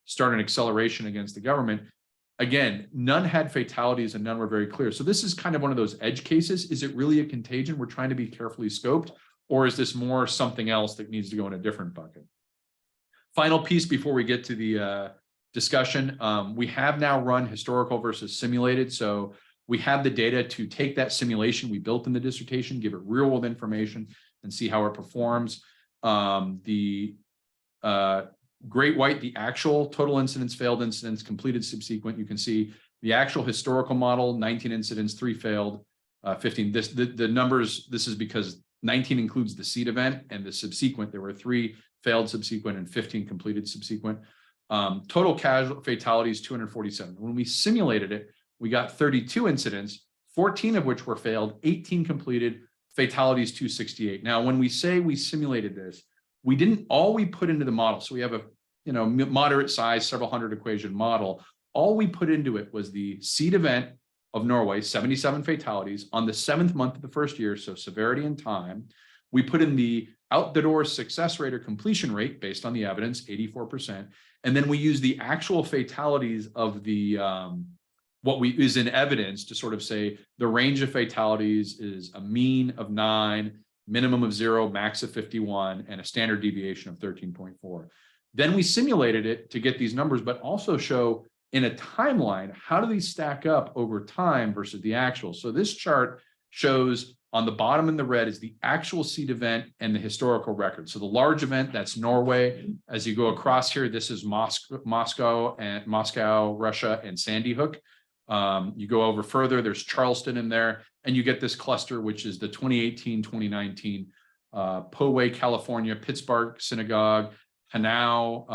start an acceleration against the government. Again, none had fatalities and none were very clear. So this is kind of one of those edge cases. Is it really a contagion? We're trying to be carefully scoped, or is this more something else that needs to go in a different bucket? Final piece before we get to the discussion. We have now run historical versus simulated. So we have the data to take that simulation we built in the dissertation, give it real world information, and see how it performs. The Great White, the actual total incidents, failed incidents, completed subsequent. You can see the actual historical model, 19 incidents, 3 failed, 15. The numbers, this is because 19 includes the seed event, and the subsequent, there were 3 failed subsequent and 15 completed subsequent. Total casual fatalities, 247. When we simulated it, we got 32 incidents, 14 of which were failed, 18 completed, fatalities 268. Now, when we say we simulated this, we didn't, all we put into the model, so we have a moderate size, several hundred equation model, all we put into it was the seed event of Norway, 77 fatalities on the 7th month of the first year, so severity and time. We put in the out the door success rate or completion rate based on the evidence, 84%. And then we use the actual fatalities of the what is in evidence to sort of say the range of fatalities is a mean of 9, minimum of 0, max of 51, and a standard deviation of 13.4. Then we simulated it to get these numbers, but also show in a timeline, how do these stack up over time versus the actual? So this chart shows on the bottom in the red is the actual seed event and the historical record. So the large event, that's Norway. As you go across here, this is Moscow, Russia, and Sandy Hook. You go over further, there's Charleston in there, and you get this cluster, which is the 2018, 2019, Poway, California, Pittsburgh Synagogue, Hanau,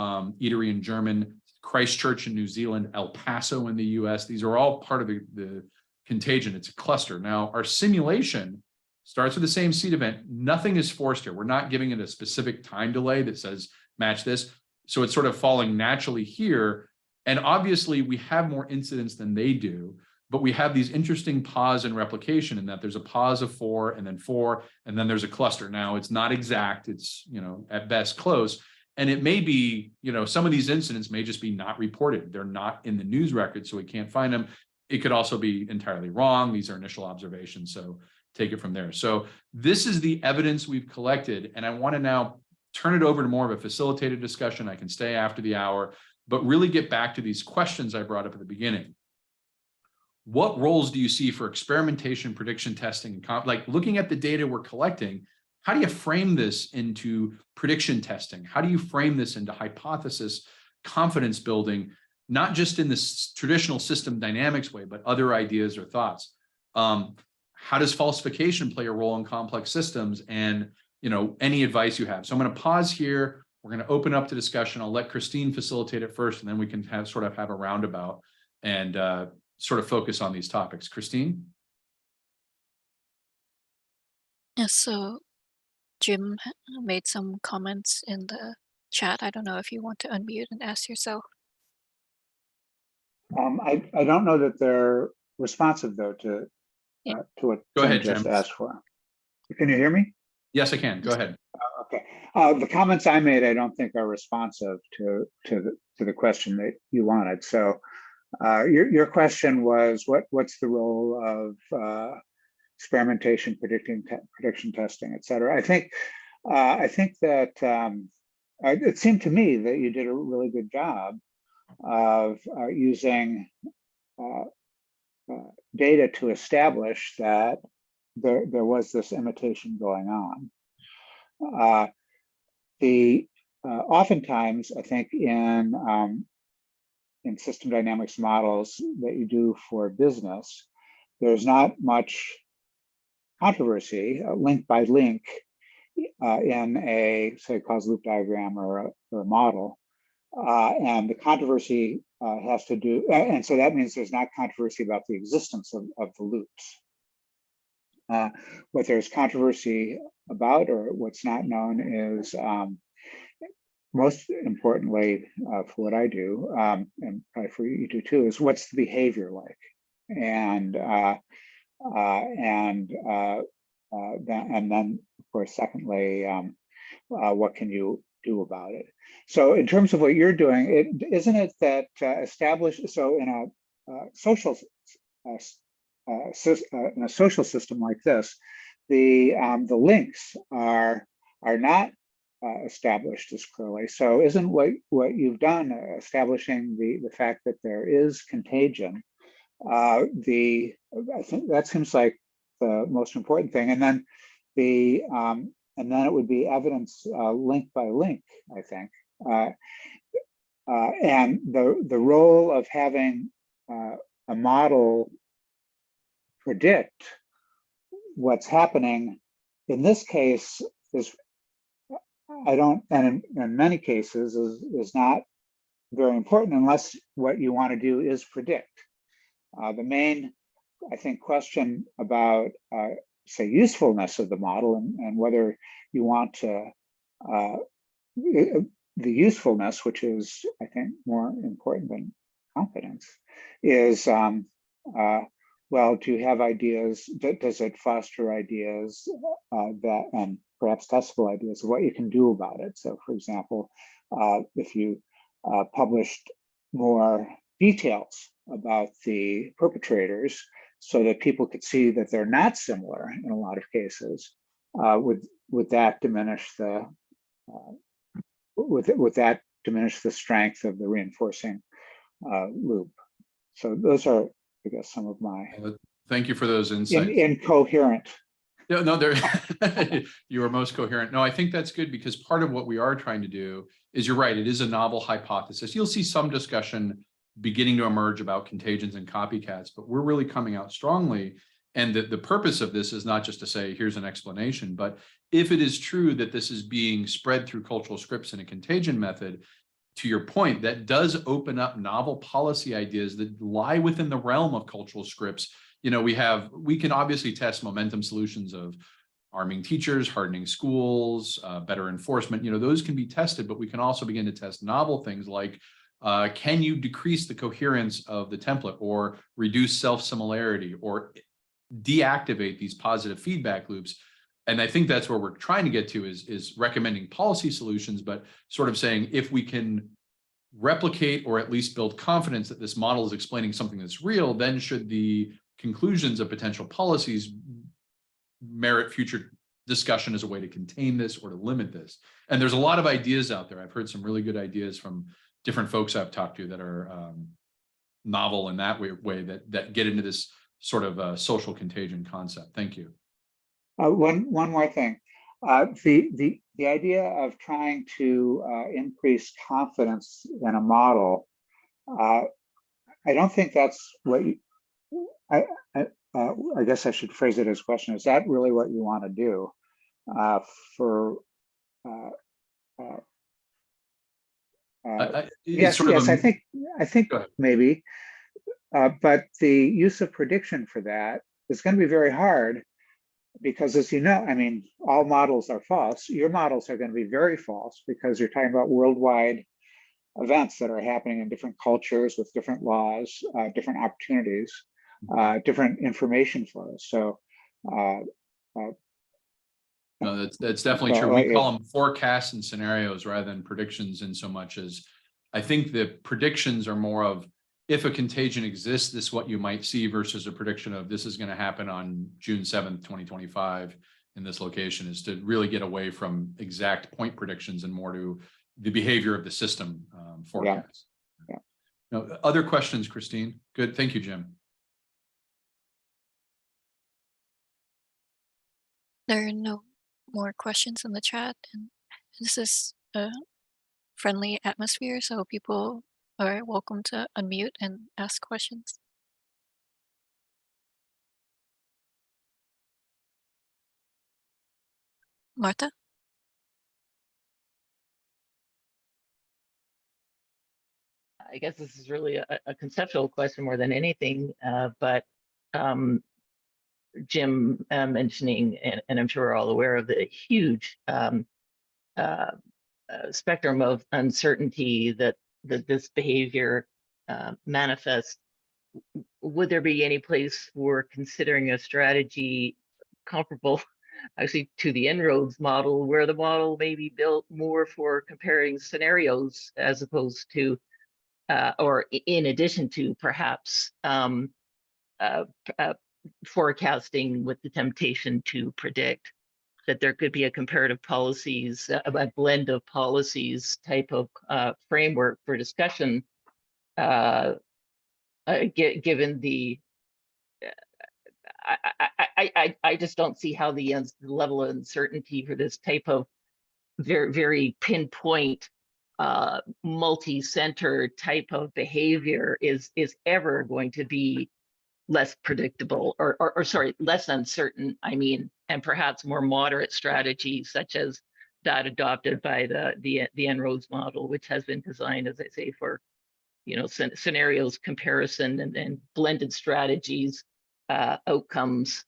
Eatery in German, Christchurch in New Zealand, El Paso in the US. These are all part of the contagion. It's a cluster. Now, our simulation starts with the same seed event. Nothing is forced here. We're not giving it a specific time delay that says match this. So it's sort of falling naturally here. And obviously we have more incidents than they do, but we have these interesting pause and replication in that there's a pause of 4 and then 4, and then there's a cluster. Now it's not exact. It's, at best close. And it may be, some of these incidents may just be not reported. They're not in the news record, so we can't find them. It could also be entirely wrong. These are initial observations, so take it from there. So this is the evidence we've collected, and I want to now turn it over to more of a facilitated discussion. I can stay after the hour, but really get back to these questions I brought up at the beginning. What roles do you see for experimentation, prediction testing, like looking at the data we're collecting? How do you frame this into prediction testing? How do you frame this into hypothesis, confidence building, not just in this traditional system dynamics way, but other ideas or thoughts? How does falsification play a role in complex systems? And any advice you have. So I'm going to pause here. We're going to open up the discussion. I'll let Christine facilitate it first, and then we can have a roundabout and sort of focus on these topics. Christine? Yeah, so Jim made some comments in the chat. I don't know if you want to unmute and ask yourself. I don't know that they're responsive though to what Jim just asked for. Can you hear me? Yes, I can. Go ahead. Okay. The comments I made, I don't think are responsive to the question that you wanted. So your question was what's the role of experimentation, prediction testing, et cetera. I think that it seemed to me that you did a really good job of using data to establish that there was this imitation going on. Oftentimes, I think in system dynamics models that you do for business, there's not much controversy link by link in a, say, causal loop diagram or a model. And the controversy has to do, and so that means there's not controversy about the existence of the loops. What there's controversy about, or what's not known, is most importantly for what I do, and probably for you do too, is what's the behavior like, and then of course, secondly, what can you do about it? So in terms of what you're doing, isn't it that so in a social system like this, the links are not established as clearly. So isn't what you've done establishing the fact that there is contagion? I think that seems like the most important thing, and then it would be evidence link by link, I think, and the role of having a model predict what's happening in this case is, and in many cases is not very important unless what you want to do is predict. The main, I think, question about say usefulness of the model and whether you want to the usefulness, which is, I think, more important than confidence, is well, do you have ideas? Does it foster ideas that, and perhaps testable ideas of what you can do about it? So, for example, if you published more details about the perpetrators so that people could see that they're not similar in a lot of cases, would that diminish the would that diminish the strength of the reinforcing loop? So those are, I guess, some of my thank you for those insights. Incoherent. No, you are most coherent. No, I think that's good, because part of what we are trying to do is, you're right, it is a novel hypothesis. You'll see some discussion beginning to emerge about contagions and copycats, but we're really coming out strongly. And the purpose of this is not just to say, here's an explanation, but if it is true that this is being spread through cultural scripts in a contagion method, to your point, that does open up novel policy ideas that lie within the realm of cultural scripts. We can obviously test momentum solutions of arming teachers, hardening schools, better enforcement, those can be tested, but we can also begin to test novel things like, can you decrease the coherence of the template, or reduce self-similarity, or deactivate these positive feedback loops? And I think that's where we're trying to get to, is recommending policy solutions, but sort of saying, if we can replicate or at least build confidence that this model is explaining something that's real, then should the conclusions of potential policies merit future discussion as a way to contain this or to limit this. And there's a lot of ideas out there. I've heard some really good ideas from different folks I've talked to that are novel in that way that get into this sort of social contagion concept. Thank you. One more thing. The idea of trying to increase confidence in a model, I don't think that's what you, I guess I should phrase it as a question. Is that really what you want to do? Yes, I think maybe, but the use of prediction for that is going to be very hard because, as you know, I mean, all models are false. Your models are going to be very false because you're talking about worldwide events that are happening in different cultures with different laws, different opportunities, different information flows. So, no, that's definitely true. We call them forecasts and scenarios rather than predictions, in so much as I think the predictions are more of, if a contagion exists, this is what you might see, versus a prediction of this is going to happen on June 7th, 2025 in this location, is to really get away from exact point predictions and more to the behavior of the system forecasts. Yeah. No, other questions, Christine? Good. Thank you, Jim. There are no more questions in the chat, and this is a friendly atmosphere, so people are welcome to unmute and ask questions. Martha? I guess this is really a conceptual question more than anything, but Jim mentioning, and I'm sure we're all aware of the huge spectrum of uncertainty that this behavior manifests. Would there be any place for considering a strategy comparable actually to the En-ROADS model, where the model may be built more for comparing scenarios as opposed to or in addition to perhaps forecasting with the temptation to predict, that there could be a comparative policies, a blend of policies type of framework for discussion, given the, I just don't see how the level of uncertainty for this type of very pinpoint multi-center type of behavior is ever going to be less predictable or sorry, less uncertain, I mean, and perhaps more moderate strategies such as that adopted by the En-ROADS model, which has been designed, as I say, for, you know, scenarios comparison and blended strategies, outcomes.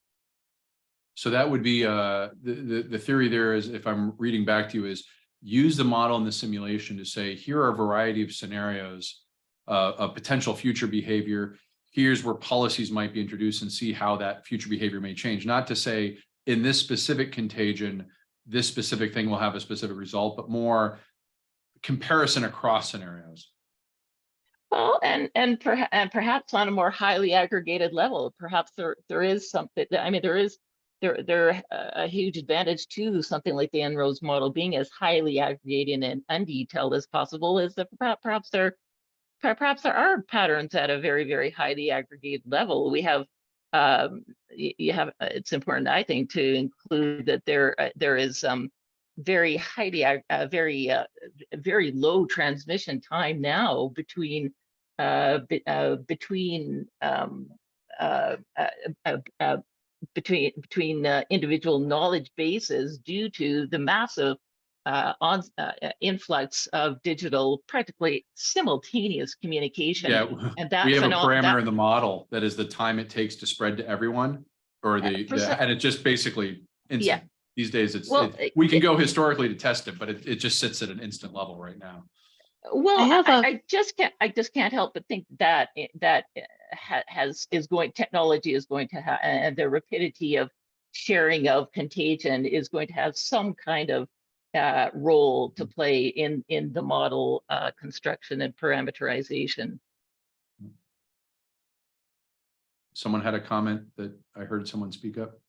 So that would be the theory there is, if I'm reading back to you, is use the model in the simulation to say, here are a variety of scenarios of potential future behavior. Here's where policies might be introduced, and see how that future behavior may change. Not to say in this specific contagion, this specific thing will have a specific result, but more comparison across scenarios. Well, and perhaps on a more highly aggregated level, perhaps there is something. I mean, there a huge advantage to something like the En-ROADS model being as highly aggregated and undetailed as possible. Is that perhaps there are patterns at a very highly aggregated level. We have it's important, I think, to include that there is very highly very low transmission time now between individual knowledge bases due to the massive influx of digital, practically simultaneous communication. Yeah, and that we have a parameter in the model that is the time it takes to spread to everyone, or and it just basically instant. Yeah. These days, we can go historically to test it, but it just sits at an instant level right now. Well, I just can't help but think that technology is going to have, and the rapidity of sharing of contagion is going to have some kind of role to play in the model construction and parameterization. Someone had a comment that I heard someone speak up.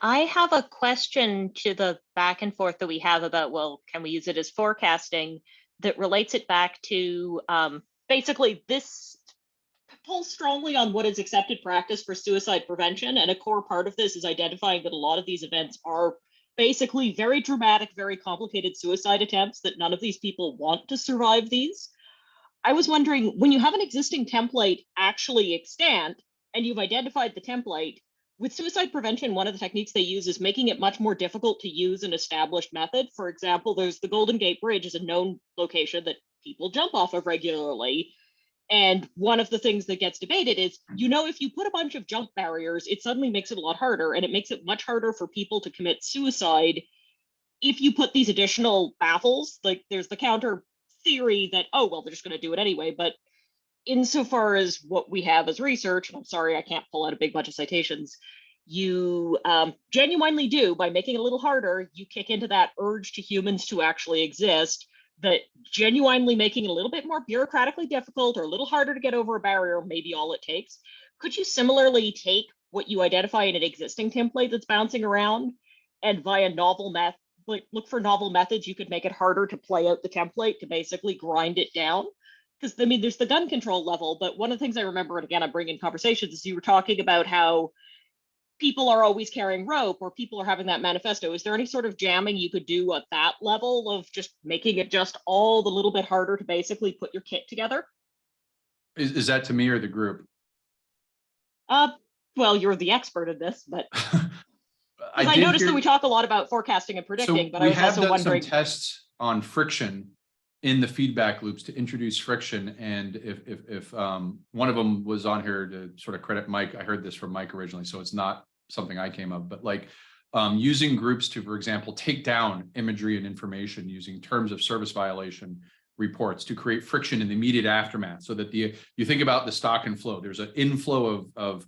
I have a question to the back and forth that we have about, well, can we use it as forecasting? that relates it back to basically this pulls strongly on what is accepted practice for suicide prevention. And a core part of this is identifying that a lot of these events are basically very dramatic, very complicated suicide attempts, that none of these people want to survive these. I was wondering, when you have an existing template actually extant and you've identified the template, with suicide prevention, one of the techniques they use is making it much more difficult to use an established method. For example, there's the Golden Gate Bridge is a known location that people jump off of regularly. And one of the things that gets debated is, if you put a bunch of jump barriers, it suddenly makes it a lot harder, and it makes it much harder for people to commit suicide if you put these additional baffles. Like, there's the counter theory that, oh, well, they're just going to do it anyway. But insofar as what we have as research, and I'm sorry, I can't pull out a big bunch of citations, you genuinely do, by making it a little harder, you kick into that urge to humans to actually exist, that genuinely making it a little bit more bureaucratically difficult or a little harder to get over a barrier may be all it takes. Could you similarly take what you identify in an existing template that's bouncing around, and via novel method, like look for novel methods you could make it harder to play out the template to basically grind it down? Because I mean, there's the gun control level, but one of the things I remember, and again, I'm bringing conversations, is you were talking about how people are always carrying rope, or people are having that manifesto. Is there any sort of jamming you could do at that level of just making it just all the little bit harder to basically put your kit together? Is that to me or the group? Well, you're the expert in this, but I did noticed hear- that we talk a lot about forecasting and predicting, but I was also wondering. Some tests on friction in the feedback loops to introduce friction, and if one of them was on here, to sort of credit Mike, I heard this from Mike originally, so it's not something I came up, but like using groups to, for example, take down imagery and information using terms of service violation reports to create friction in the immediate aftermath, so that you think about the stock and flow. There's an inflow of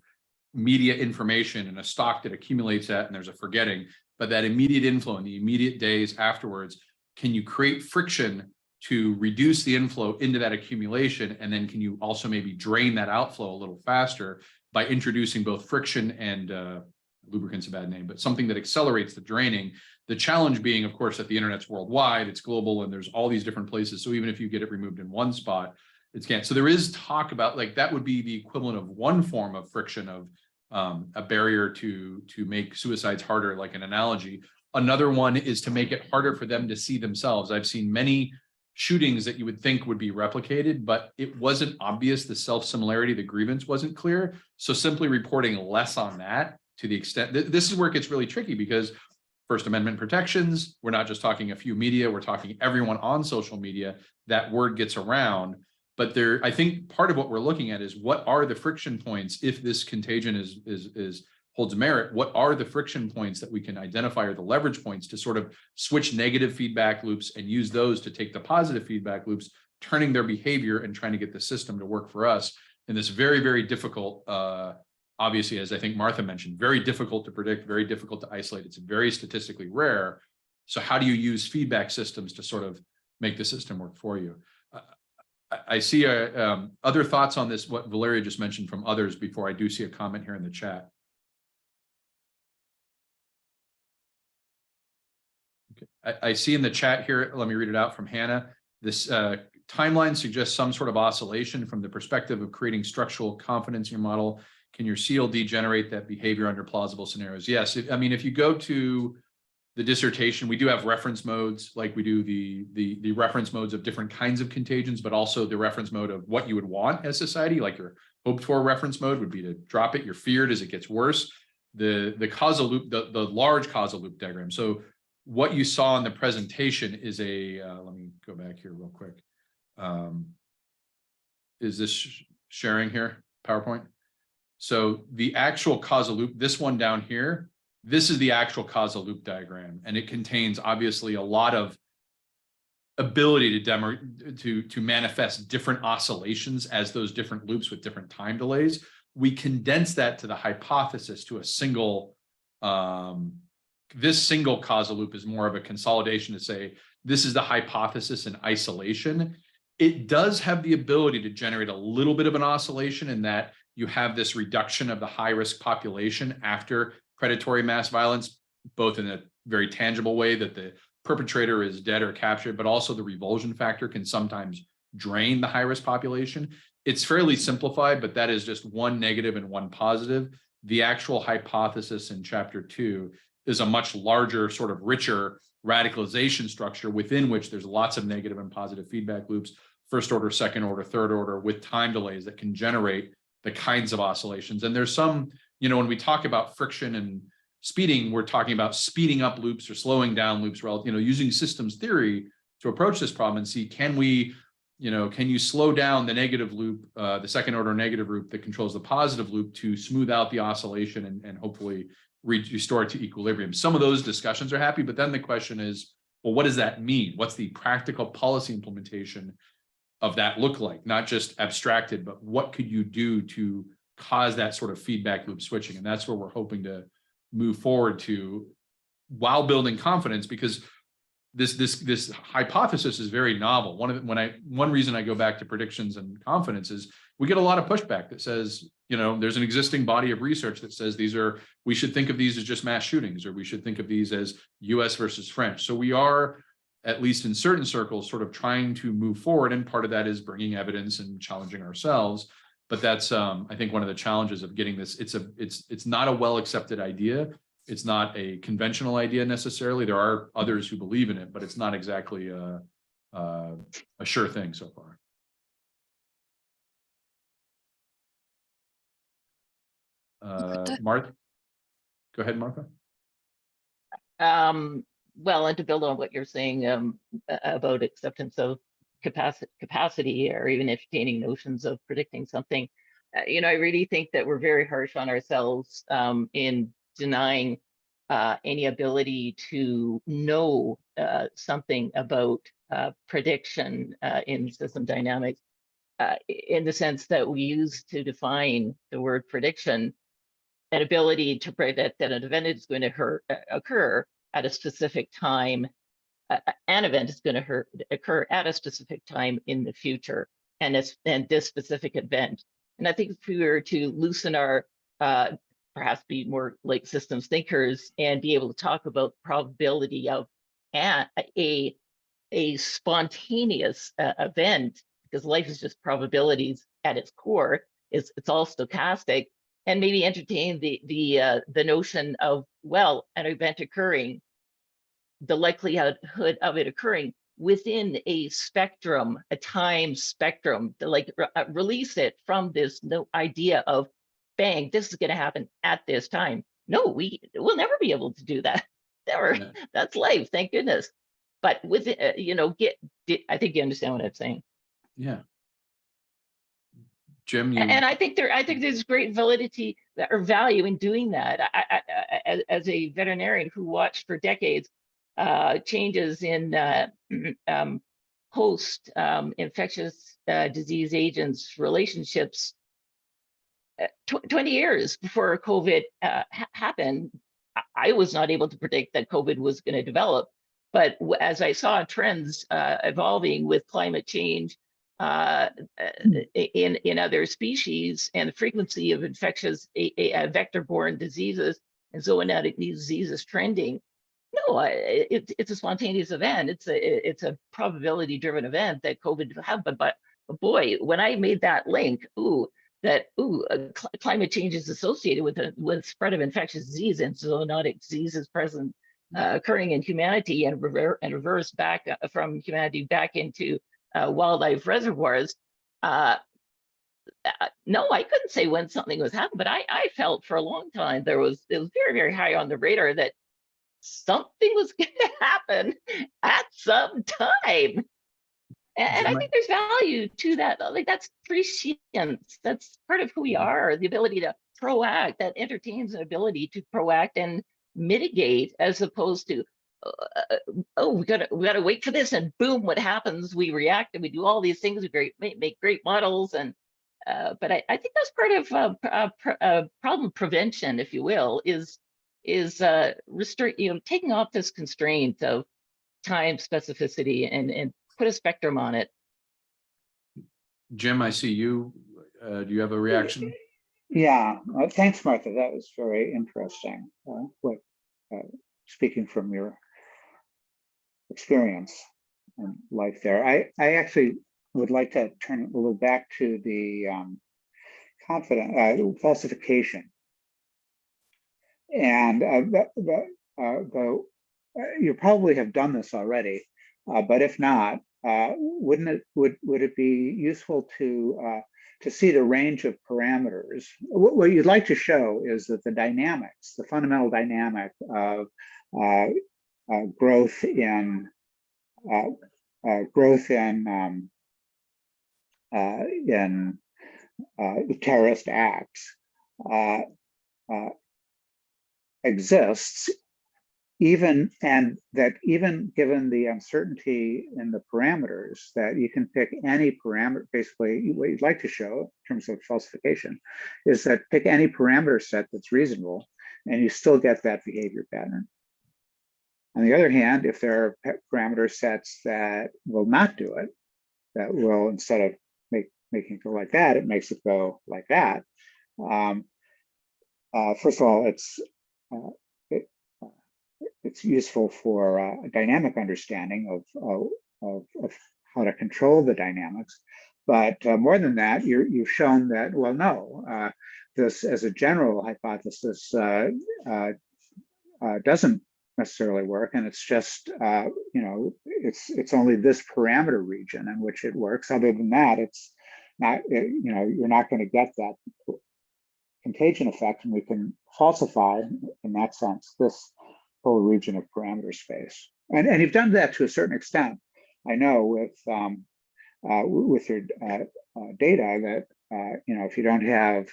media information and a stock that accumulates that, and there's a forgetting, but that immediate inflow in the immediate days afterwards, can you create friction to reduce the inflow into that accumulation? And then can you also maybe drain that outflow a little faster by introducing both friction and lubricant's a bad name, but something that accelerates the draining. The challenge being, of course, that the internet's worldwide, it's global, and there's all these different places. So even if you get it removed in one spot, it can't. So there is talk about, like, that would be the equivalent of one form of friction, of a barrier to make suicides harder, like an analogy. Another one is to make it harder for them to see themselves. I've seen many shootings that you would think would be replicated, but it wasn't obvious. The self-similarity, the grievance wasn't clear. So simply reporting less on that, to the extent this is where it gets really tricky, because First Amendment protections, we're not just talking a few media, we're talking everyone on social media, that word gets around. But there, I think part of what we're looking at is, what are the friction points if this contagion is holds merit? What are the friction points that we can identify, or the leverage points to sort of switch negative feedback loops and use those to take the positive feedback loops, turning their behavior and trying to get the system to work for us in this very, very difficult, obviously, as I think Martha mentioned, very difficult to predict, very difficult to isolate. It's very statistically rare. So how do you use feedback systems to sort of make the system work for you? I see other thoughts on this, what Valeria just mentioned, from others, before I do see a comment here in the chat. Okay. I see in the chat here, let me read it out from Hannah. This timeline suggests some sort of oscillation from the perspective of creating structural confidence in your model. Can your CLD generate that behavior under plausible scenarios? Yes. I mean, if you go to the dissertation, we do have reference modes, like we do the reference modes of different kinds of contagions, but also the reference mode of what you would want as society. Like your hoped for reference mode would be to drop it. You're feared as it gets worse. The causal loop, the large causal loop diagram. So what you saw in the presentation is a, let me go back here real quick. Is this sharing here, PowerPoint? So the actual causal loop, this one down here, this is the actual causal loop diagram, and it contains obviously a lot of ability to manifest different oscillations as those different loops with different time delays. We condense that to the hypothesis to a single, this single causal loop is more of a consolidation to say, this is the hypothesis in isolation. It does have the ability to generate a little bit of an oscillation in that you have this reduction of the high-risk population after predatory mass violence, both in a very tangible way that the perpetrator is dead or captured, but also the revulsion factor can sometimes drain the high-risk population. It's fairly simplified, but that is just one negative and one positive. The actual hypothesis in chapter 2 is a much larger, sort of richer radicalization structure within which there's lots of negative and positive feedback loops, first order, second order, third order, with time delays that can generate the kinds of oscillations. And there's some, when we talk about friction and speeding, we're talking about speeding up loops or slowing down loops, using systems theory to approach this problem and see, can you slow down the negative loop, the second order negative loop that controls the positive loop to smooth out the oscillation and hopefully restore it to equilibrium. Some of those discussions are happy, but then the question is, well, what does that mean? What's the practical policy implementation of that look like? Not just abstracted, but what could you do to cause that sort of feedback loop switching? And that's where we're hoping to move forward to, while building confidence, because this hypothesis is very novel. One reason I go back to predictions and confidence is we get a lot of pushback that says, there's an existing body of research that says we should think of these as just mass shootings, or we should think of these as US versus French. So we are, at least in certain circles, sort of trying to move forward. And part of that is bringing evidence and challenging ourselves. But that's, I think, one of the challenges of getting this. It's not a well-accepted idea. It's not a conventional idea necessarily. There are others who believe in it, but it's not exactly a sure thing so far. Martha, go ahead, Martha. Well, and to build on what you're saying about acceptance of capacity, or even entertaining notions of predicting something, I really think that we're very harsh on ourselves in denying any ability to know something about prediction in system dynamics, in the sense that we use to define the word prediction an ability to predict that an event is going to occur at a specific time. An event is going to occur at a specific time in the future, and this specific event. And I think if we were to loosen our, perhaps be more like systems thinkers and be able to talk about probability of a spontaneous event, because life is just probabilities at its core, it's all stochastic, and maybe entertain the notion of, well, an event occurring, the likelihood of it occurring within a spectrum, a time spectrum, to release it from this idea of, bang, this is going to happen at this time. No, we'll never be able to do that. Never. Yeah. That's life, thank goodness. But with I think you understand what I'm saying. Yeah. Jim, and I think there's great validity or value in doing that. As a veterinarian who watched for decades changes in host infectious disease agents relationships, 20 years before COVID happened, I was not able to predict that COVID was going to develop. But as I saw trends evolving with climate change in other species, and the frequency of infectious vector-borne diseases and zoonotic diseases trending, no, it's a spontaneous event. It's a probability-driven event that COVID will happen. But boy, when I made that link, climate change is associated with spread of infectious disease and zoonotic diseases present occurring in humanity and reverse back from humanity back into wildlife reservoirs. No, I couldn't say when something was happening, but I felt for a long time it was very, very high on the radar that something was going to happen at some time. And I think there's value to that. Like, that's prescience. That's part of who we are, the ability to proact, that entertains an ability to proact and mitigate, as opposed to, we gotta wait for this, and boom, what happens? We react and we do all these things. We make great models, and but I think that's part of problem prevention, if you will, is taking off this constraint of time specificity and put a spectrum on it. Jim, I see you. Do you have a reaction? Yeah, thanks, Martha. That was very interesting. Speaking from your experience and life there. I actually would like to turn a little back to the falsification. And you probably have done this already, but if not, would it be useful to see the range of parameters? What you'd like to show is that the dynamics, the fundamental dynamic of growth in terrorist acts exists, even given the uncertainty in the parameters, that you can pick any parameter. Basically, what you'd like to show in terms of falsification is that pick any parameter set that's reasonable, and you still get that behavior pattern. On the other hand, if there are parameter sets that will not do it, that will, instead of making it go like that, it makes it go like that. First of all, it's useful for a dynamic understanding of how to control the dynamics. But more than that, you've shown that, well, no, this as a general hypothesis doesn't necessarily work, and it's just it's only this parameter region in which it works. Other than that, it's not, you're not going to get that contagion effect, and we can falsify in that sense this whole region of parameter space. And you've done that to a certain extent, I know, with your data, that if you don't have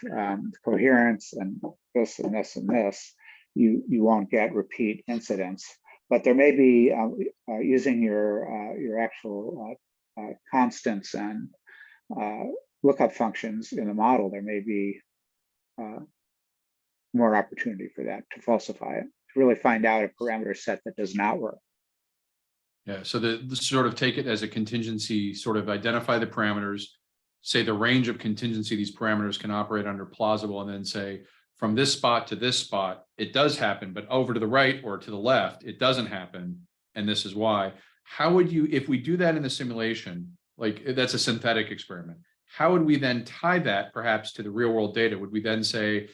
coherence and this and this and this, you won't get repeat incidents. But there may be, using your actual constants and lookup functions in the model, there may be more opportunity for that, to falsify it, to really find out a parameter set that does not work. Yeah, so the sort of take it as a contingency, sort of identify the parameters, say the range of contingency these parameters can operate under plausible, and then say from this spot to this spot, it does happen, but over to the right or to the left, it doesn't happen. And this is why. How would you, if we do that in the simulation, like that's a synthetic experiment, how would we then tie that perhaps to the real world data? Would we then say,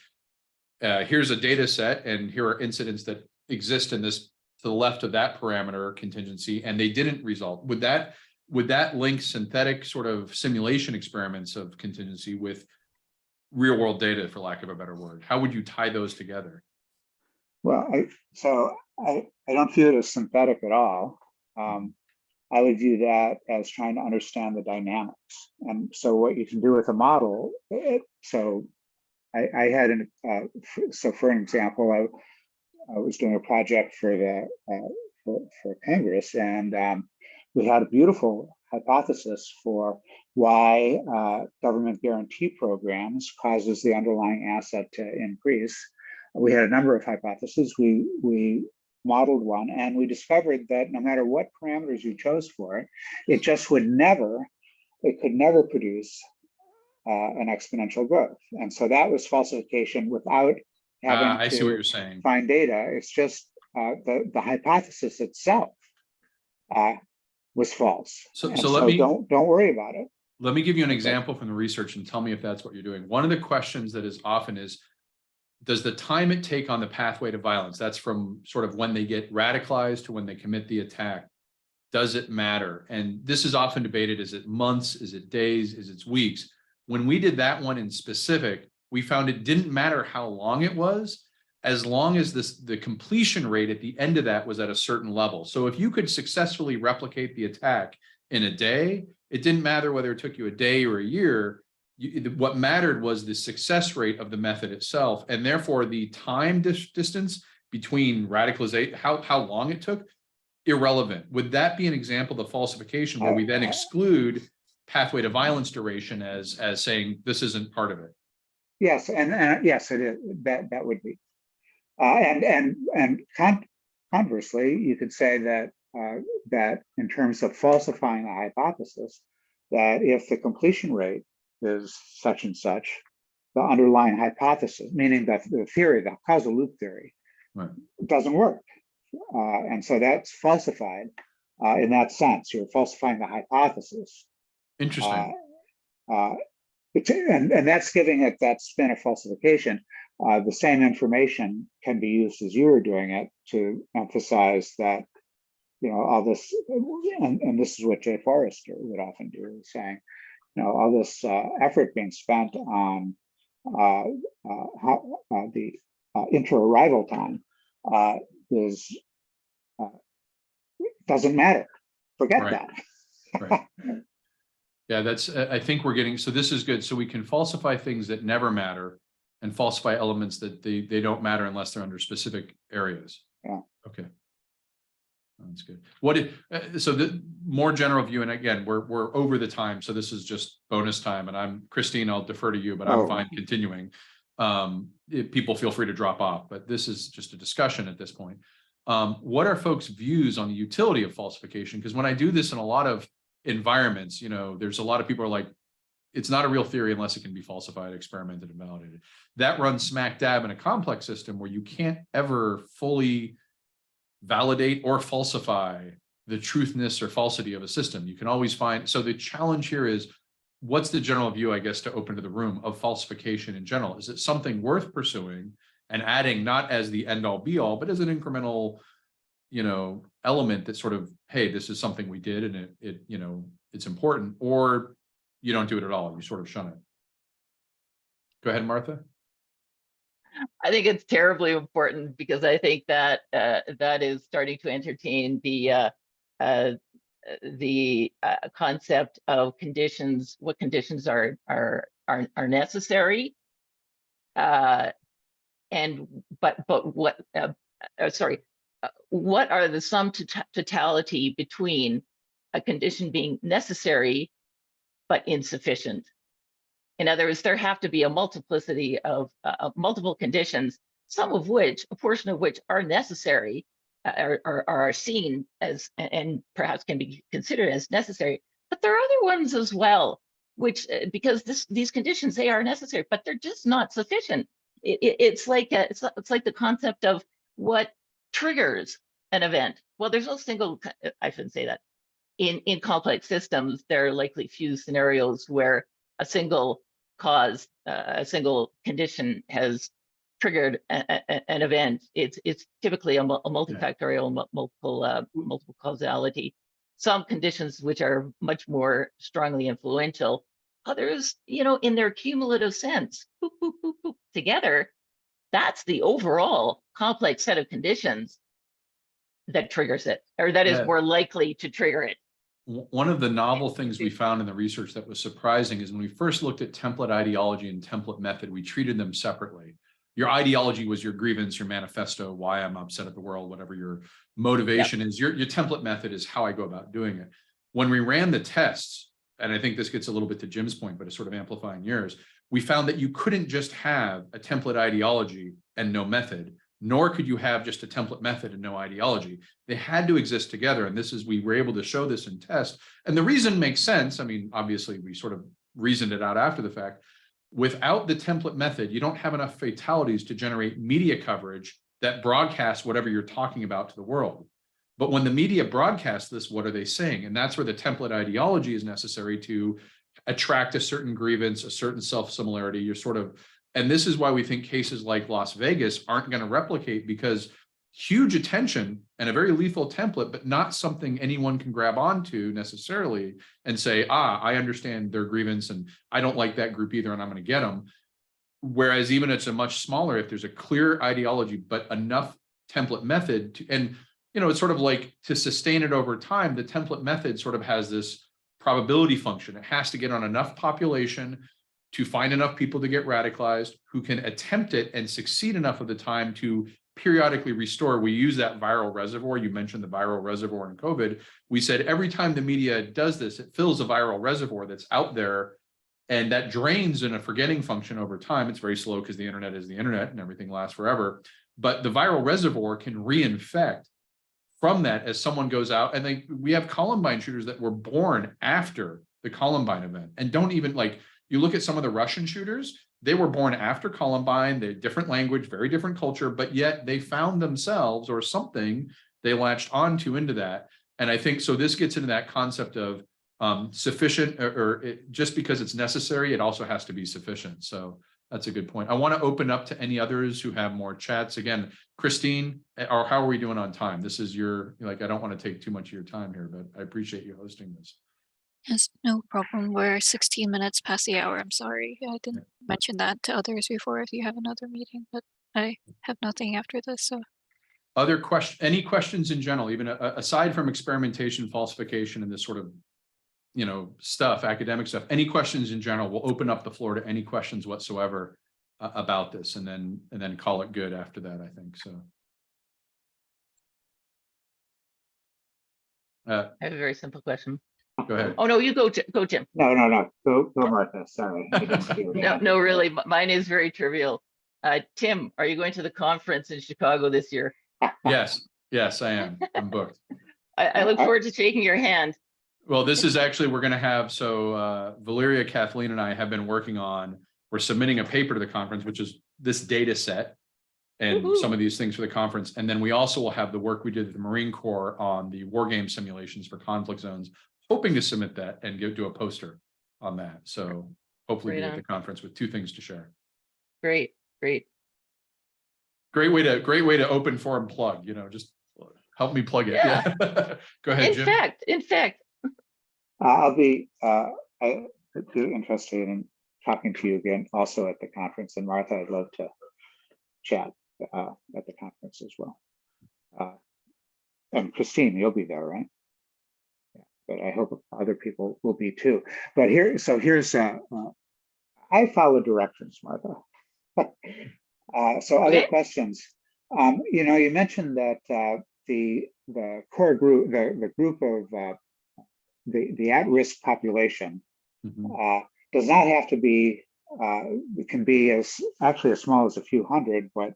here's a data set and here are incidents that exist in this to the left of that parameter contingency, and they didn't result? Would that link synthetic sort of simulation experiments of contingency with real world data, for lack of a better word? How would you tie those together? Well, I don't view it as synthetic at all. I would view that as trying to understand the dynamics. And so what you can do with a model, so for an example, I was doing a project for Congress, and we had a beautiful hypothesis for why government guarantee programs causes the underlying asset to increase. We had a number of hypotheses. We modeled one, and we discovered that no matter what parameters you chose for it, it just could never produce an exponential growth. And so that was falsification without having I see what you're saying. Find data. It's just the hypothesis itself was false. So let me don't worry about it. Let me give you an example from the research and tell me if that's what you're doing. One of the questions that is often is, does the time it take on the pathway to violence, that's from sort of when they get radicalized to when they commit the attack, does it matter? And this is often debated. Is it months? Is it days? Is it weeks? When we did that one in specific, we found it didn't matter how long it was, as long as the completion rate at the end of that was at a certain level. So if you could successfully replicate the attack in a day, it didn't matter whether it took you a day or a year. What mattered was the success rate of the method itself, and therefore the time distance between radicalization, how long it took, irrelevant. Would that be an example of falsification where we then exclude pathway to violence duration as saying this isn't part of it? Yes, and yes, it is. That would be. And conversely, you could say that that in terms of falsifying a hypothesis, that if the completion rate is such and such, the underlying hypothesis, meaning that the theory, the causal loop theory, right, doesn't work. And so that's falsified in that sense. You're falsifying the hypothesis. Interesting. And that's giving it that spin of falsification. The same information can be used as you were doing it to emphasize that, all this, and this is what Jay Forrester would often do, is saying, all this effort being spent on the inter-arrival time doesn't matter. Forget Right. that. Right. Yeah, I think we're getting, so this is good. So we can falsify things that never matter and falsify elements that they don't matter unless they're under specific areas. Yeah. Okay. That's good. So the more general view, and again, we're over the time, so this is just bonus time, and Christine, I'll defer to you, but I'm fine continuing. If people feel free to drop off, but this is just a discussion at this point. What are folks' views on the utility of falsification? Because when I do this in a lot of environments, there's a lot of people are like, it's not a real theory unless it can be falsified, experimented, and validated. That runs smack dab in a complex system where you can't ever fully validate or falsify the truthness or falsity of a system. You can always find, so the challenge here is, what's the general view, I guess, to open to the room of falsification in general? Is it something worth pursuing and adding, not as the end all be all, but as an incremental, element that sort of, hey, this is something we did and it's important, or you don't do it at all, you sort of shun it? Go ahead, Martha. I think it's terribly important, because I think that that is starting to entertain the concept of conditions, what conditions are necessary, what are the sum totality between a condition being necessary but insufficient? In other words, there have to be a multiplicity of multiple conditions, some of which, a portion of which are necessary, are seen as, and perhaps can be considered as necessary. But there are other ones as well, which, because these conditions, they are necessary, but they're just not sufficient. It's like the concept of what triggers an event. Well, there's no single, I shouldn't say that. In complex systems, there are likely few scenarios where a single cause, a single condition has triggered an event. It's typically a multifactorial, multiple causality. Some conditions which are much more strongly influential, others, in their cumulative sense, boop, boop, boop, boop, together, that's the overall complex set of conditions that triggers it, or that is more likely to trigger it. One of the novel things we found in the research that was surprising is when we first looked at template ideology and template method, we treated them separately. Your ideology was your grievance, your manifesto, why I'm upset at the world, whatever your motivation is. Your template method is how I go about doing it. When we ran the tests, and I think this gets a little bit to Jim's point, but it's sort of amplifying yours, we found that you couldn't just have a template ideology and no method, nor could you have just a template method and no ideology. They had to exist together. And we were able to show this in test. And the reason makes sense. I mean, obviously we sort of reasoned it out after the fact. Without the template method, you don't have enough fatalities to generate media coverage that broadcasts whatever you're talking about to the world. But when the media broadcasts this, what are they saying? And that's where the template ideology is necessary to attract a certain grievance, a certain self-similarity. You're sort of, and this is why we think cases like Las Vegas aren't going to replicate, because huge attention and a very lethal template, but not something anyone can grab onto necessarily and say, I understand their grievance and I don't like that group either, and I'm going to get them. Whereas even it's a much smaller, if there's a clear ideology, but enough template method to, and it's sort of like to sustain it over time, the template method sort of has this probability function. It has to get on enough population to find enough people to get radicalized who can attempt it and succeed enough of the time to periodically restore. We use that viral reservoir. You mentioned the viral reservoir in COVID. We said every time the media does this, it fills a viral reservoir that's out there, and that drains in a forgetting function over time. It's very slow because the internet is the internet and everything lasts forever. But the viral reservoir can reinfect from that as someone goes out. And we have Columbine shooters that were born after the Columbine event and don't even you look at some of the Russian shooters, they were born after Columbine, they're different language, very different culture, but yet they found themselves or something they latched onto into that. And I think, so this gets into that concept of sufficient, just because it's necessary, it also has to be sufficient. So that's a good point. I want to open up to any others who have more chats. Again, Christine, or how are we doing on time? This is your, like, I don't want to take too much of your time here, but I appreciate you hosting this. Yes, no problem. We're 16 minutes past the hour. I'm sorry. I didn't mention that to others before if you have another meeting, but I have nothing after this. So Other any questions in general, even aside from experimentation, falsification, and this sort of, stuff, academic stuff, any questions in general? We'll open up the floor to any questions whatsoever about this, and then call it good after that, I think. So I have a very simple question. go ahead. Oh, no, you go, go, Jim. No. Go, Martha. Sorry. I didn't see your hand. No, really, mine is very trivial. Tim, are you going to the conference in Chicago this year? Yes, I am. I'm booked. I look forward to shaking your hand. Well, this is actually, we're going to have, Valeria, Kathleen, and I have been working on, we're submitting a paper to the conference, which is this data set and some of these things for the conference. And then we also will have the work we did at the Marine Corps on the war game simulations for conflict zones, hoping to submit that and do a poster on that. So hopefully be at the conference with two things to share. Great. Great way to open forum plug, just help me plug it. Yeah. Go ahead, Jim. In fact, I'll be interested in talking to you again also at the conference. And Martha, I'd love to chat at the conference as well. And Christine, you'll be there, right? Yeah, but I hope other people will be too. But here's I follow directions, Martha. So other questions. You mentioned that the core group, the group of the at-risk population does not have to be, it can be as small as a few hundred, but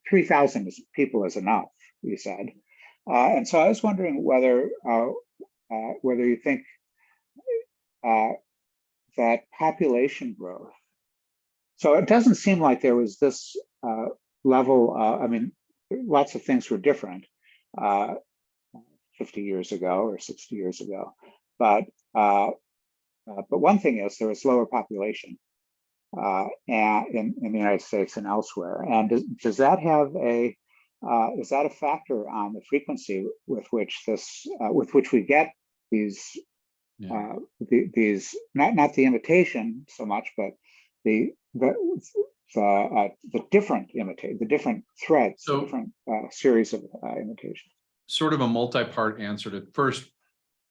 3,000 people is enough, you said. And so I was wondering whether you think that population growth, so it doesn't seem like there was this level, lots of things were different 50 years ago or 60 years ago, but one thing is there was lower population and in the United States and elsewhere. And does that have is that a factor on the frequency with which we get these these not the imitation so much, but the different threads, so, different series of imitations? Sort of a multi-part answer to first.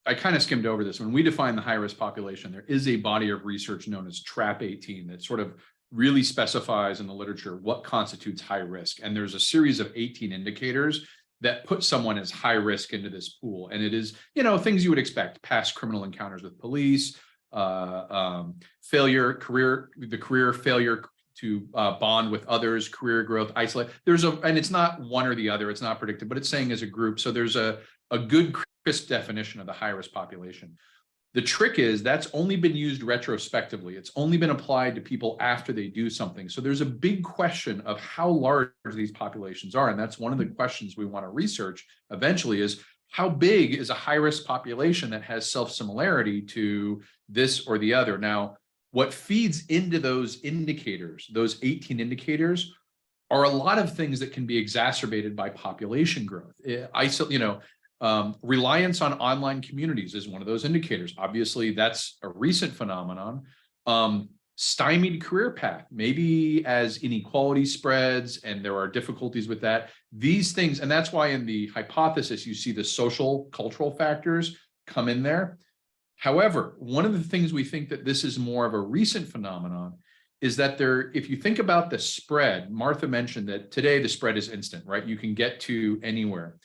I kind of skimmed over this. When we define the high-risk population, there is a body of research known as TRAP 18 that sort of really specifies in the literature what constitutes high risk. And there's a series of 18 indicators that put someone as high risk into this pool. And it is, things you would expect: past criminal encounters with police, failure, career failure to bond with others, career growth, isolate. And it's not one or the other, it's not predicted, but it's saying as a group. So there's a good crisp definition of the high-risk population. The trick is that's only been used retrospectively. It's only been applied to people after they do something. So there's a big question of how large these populations are. And that's one of the questions we want to research eventually is how big is a high-risk population that has self-similarity to this or the other? Now, what feeds into those indicators, those 18 indicators, are a lot of things that can be exacerbated by population growth. Reliance on online communities is one of those indicators. Obviously, that's a recent phenomenon. Stymied career path, maybe as inequality spreads and there are difficulties with that. These things, and that's why in the hypothesis, you see the social, cultural factors come in there. However, one of the things we think that this is more of a recent phenomenon is that if you think about the spread, Martha mentioned that today the spread is instant, right? You can get to anywhere.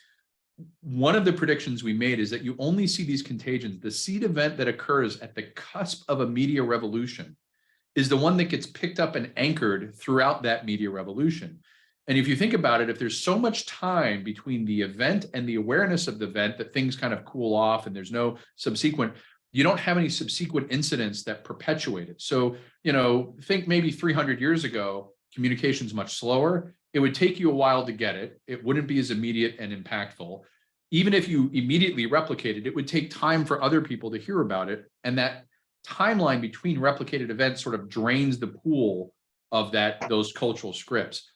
One of the predictions we made is that you only see these contagions. The seed event that occurs at the cusp of a media revolution is the one that gets picked up and anchored throughout that media revolution. And if you think about it, if there's so much time between the event and the awareness of the event that things kind of cool off and there's no subsequent, you don't have any subsequent incidents that perpetuate it. So, think maybe 300 years ago, communication's much slower. It would take you a while to get it. It wouldn't be as immediate and impactful. even if you immediately replicated, it would take time for other people to hear about it. And that timeline between replicated events sort of drains the pool of those cultural scripts.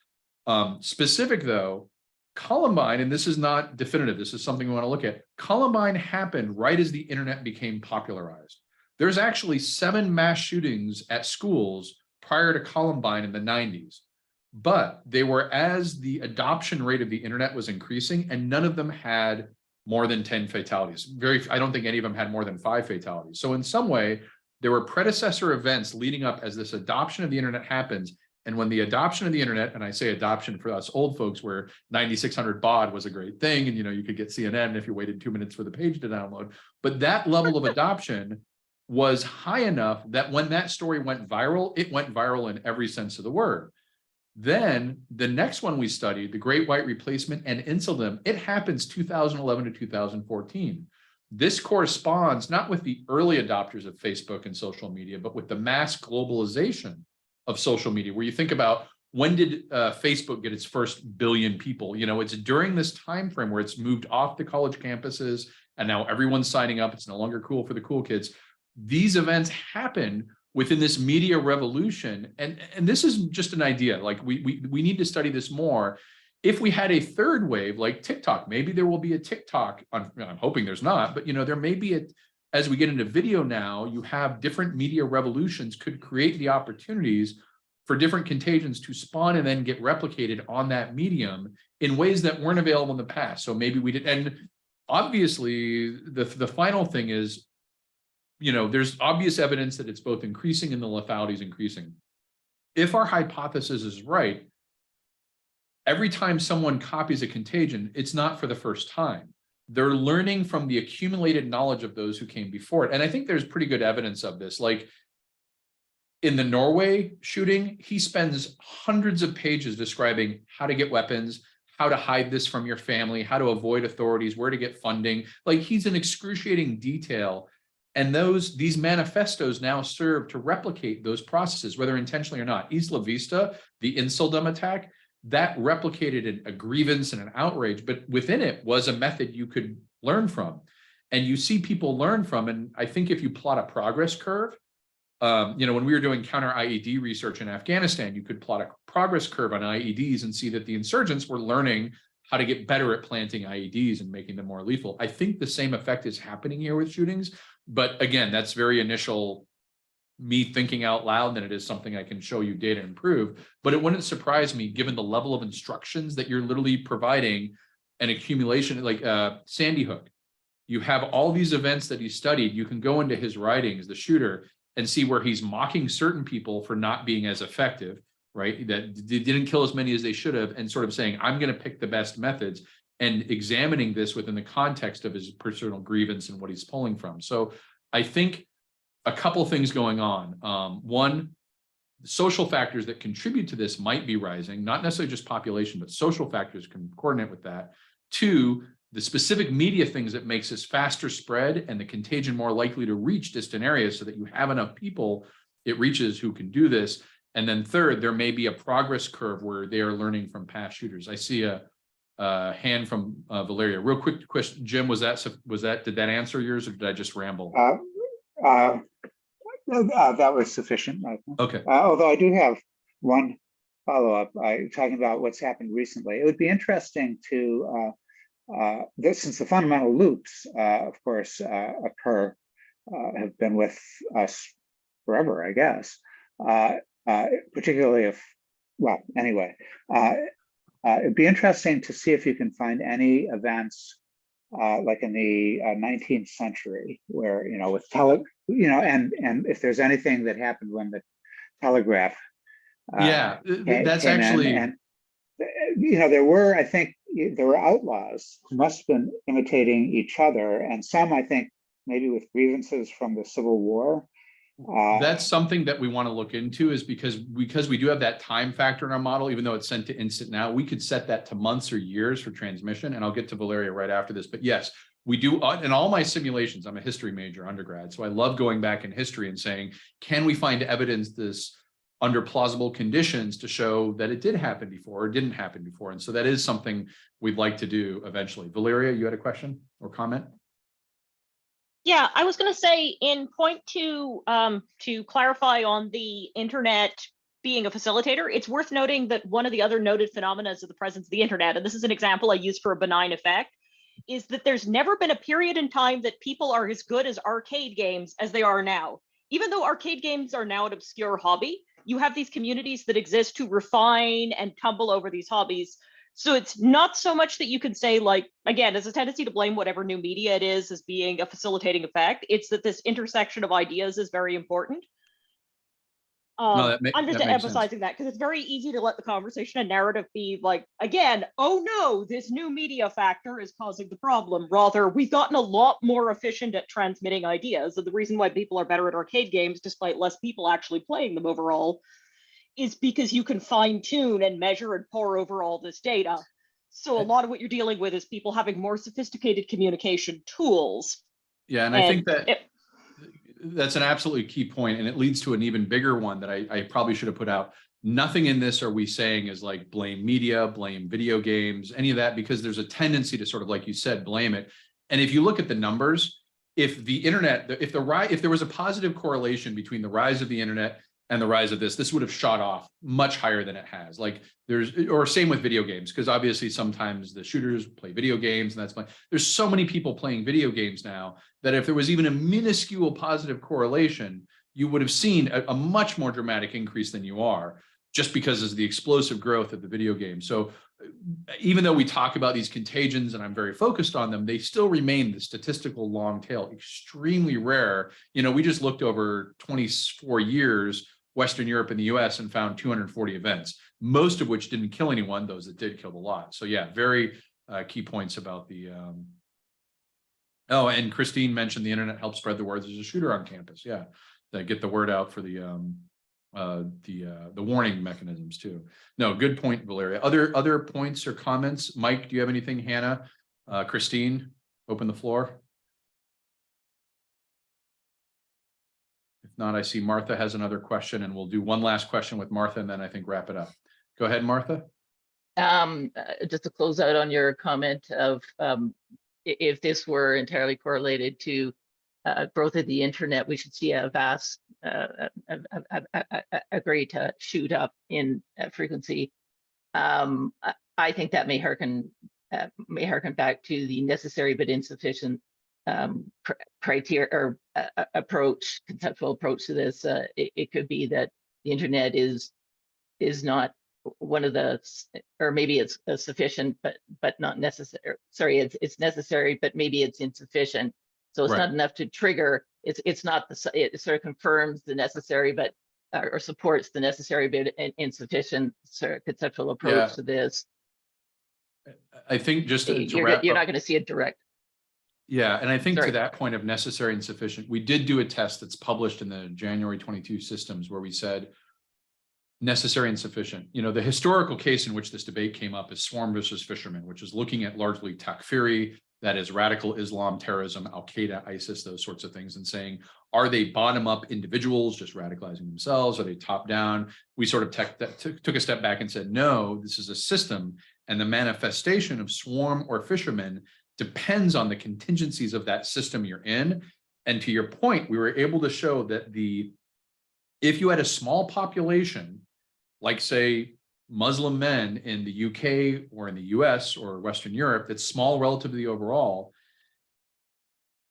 Specific though, Columbine, and this is not definitive, this is something we want to look at. Columbine happened right as the internet became popularized. There's actually 7 mass shootings at schools prior to Columbine in the 90s, but they were as the adoption rate of the internet was increasing, and none of them had more than 10 fatalities. I don't think any of them had more than 5 fatalities. So in some way, there were predecessor events leading up as this adoption of the internet happens. And when the adoption of the internet, and I say adoption for us old folks, where 9600 baud was a great thing, and you could get CNN if you waited 2 minutes for the page to download. But that level of adoption was high enough that when that story went viral, it went viral in every sense of the word. Then the next one we studied, the Great White Replacement and Insulin, it happens 2011 to 2014. This corresponds not with the early adopters of Facebook and social media, but with the mass globalization of social media, where you think about when did Facebook get its first billion people? It's during this time frame where it's moved off the college campuses and now everyone's signing up. It's no longer cool for the cool kids. These events happen within this media revolution. And this is just an idea. Like we need to study this more. If we had a third wave like TikTok, maybe there will be a TikTok. I'm hoping there's not, but there may be as we get into video now, you have different media revolutions could create the opportunities for different contagions to spawn and then get replicated on that medium in ways that weren't available in the past. So maybe we did. And obviously the final thing is, there's obvious evidence that it's both increasing and the lethality is increasing. If our hypothesis is right, every time someone copies a contagion, it's not for the first time. They're learning from the accumulated knowledge of those who came before it. And I think there's pretty good evidence of this. Like in the Norway shooting, he spends hundreds of pages describing how to get weapons, how to hide this from your family, how to avoid authorities, where to get funding. Like he's in excruciating detail. And these manifestos now serve to replicate those processes, whether intentionally or not. Isla Vista, the Insuldom attack, that replicated a grievance and an outrage, but within it was a method you could learn from. And you see people learn from, and I think if you plot a progress curve, when we were doing counter IED research in Afghanistan, you could plot a progress curve on IEDs and see that the insurgents were learning how to get better at planting IEDs and making them more lethal. I think the same effect is happening here with shootings, but again, that's very initial me thinking out loud than it is something I can show you data and prove. But it wouldn't surprise me, given the level of instructions that you're literally providing an accumulation, like Sandy Hook. You have all these events that he studied. You can go into his writings, the shooter, and see where he's mocking certain people for not being as effective, right? That they didn't kill as many as they should have, and sort of saying, I'm going to pick the best methods, and examining this within the context of his personal grievance and what he's pulling from. So I think a couple things going on. One, social factors that contribute to this might be rising, not necessarily just population, but social factors can coordinate with that. Two, the specific media things that makes this faster spread and the contagion more likely to reach distant areas so that you have enough people it reaches who can do this. And then third, there may be a progress curve where they are learning from past shooters. I see a hand from Valeria. Real quick question, Jim, did that answer yours, or did I just ramble? That was sufficient. I think. Okay. Although I do have one follow-up, talking about what's happened recently. It would be interesting to, since the fundamental loops, of course, occur, have been with us forever, I guess, particularly if, well, anyway, it'd be interesting to see if you can find any events like in the 19th century, where with and if there's anything that happened when the telegraph that's actually, and there were, I think there were outlaws who must have been imitating each other, and some, I think, maybe with grievances from the Civil War. That's something that we want to look into, is because we do have that time factor in our model, even though it's sent to instant now, we could set that to months or years for transmission. And I'll get to Valeria right after this. But yes, we do in all my simulations. I'm a history major undergrad, so I love going back in history and saying, can we find evidence this under plausible conditions to show that it did happen before or didn't happen before. And so that is something we'd like to do eventually. Valeria, you had a question or comment? Yeah, I was going to say in point two, to clarify on the internet being a facilitator, it's worth noting that one of the other noted phenomena of the presence of the internet, and this is an example I use for a benign effect, is that there's never been a period in time that people are as good as arcade games as they are now. Even though arcade games are now an obscure hobby, you have these communities that exist to refine and tumble over these hobbies. So it's not so much that you can say, like, again, there's a tendency to blame whatever new media it is as being a facilitating effect. It's that this intersection of ideas is very important. No, I'm just that makes emphasizing that because it's very easy to let the conversation and narrative be like, again, oh no, this new media factor is causing the problem. Rather, we've gotten a lot more efficient at transmitting ideas. And the reason why people are better at arcade games, despite less people actually playing them overall, is because you can fine tune and measure and pore over all this data. So a lot of what you're dealing with is people having more sophisticated communication tools. Yeah, and I think that that's an absolutely key point, and it leads to an even bigger one that I probably should have put out. Nothing in this are we saying is like blame media, blame video games, any of that, because there's a tendency to sort of, like you said, blame it. And if you look at the numbers, if the internet, if there was a positive correlation between the rise of the internet and the rise of this would have shot off much higher than it has. Like or same with video games, because obviously sometimes the shooters play video games, and that's fine. There's so many people playing video games now that if there was even a minuscule positive correlation, you would have seen a much more dramatic increase than you are, just because of the explosive growth of the video game. So even though we talk about these contagions and I'm very focused on them, they still remain the statistical long tail, extremely rare. You know, we just looked over 24 years, Western Europe and the US, and found 240 events, most of which didn't kill anyone. Those that did killed a lot. So yeah, very key points about the, oh, and Christine mentioned the internet helps spread the word there's a shooter on campus. Yeah, that get the word out for the warning mechanisms too. No, good point, Valeria. Other points or comments? Mike, do you have anything? Hannah, Christine, open the floor. If not, I see Martha has another question, and we'll do one last question with Martha, and then I think wrap it up. Go ahead, Martha. Just to close out on your comment of if this were entirely correlated to growth of the internet, we should see a vast, a great shoot up in frequency. I think that may harken back to the necessary but insufficient criteria or conceptual approach to this. It could be that the internet is not one of the, or maybe it's sufficient but not necessary. Sorry, it's necessary but maybe it's insufficient. So it's Right. not enough to trigger. It's not the, it sort of confirms the necessary but or supports the necessary but insufficient sort of conceptual approach to this. I think just to you're wrap not up, going to see it direct. yeah, and I think Sorry. to that point of necessary and sufficient, we did do a test that's published in the January 22 systems where we said necessary and sufficient. You know, the historical case in which this debate came up is Swarm versus Fisherman, which is looking at largely takfiri, that is radical Islam terrorism, Al-Qaeda, ISIS, those sorts of things, and saying, are they bottom-up individuals just radicalizing themselves? Are they top-down? We sort of took a step back and said, no, this is a system, and the manifestation of swarm or fishermen depends on the contingencies of that system you're in. And to your point, we were able to show that if you had a small population, like say Muslim men in the UK or in the US or Western Europe, that's small relative to the overall,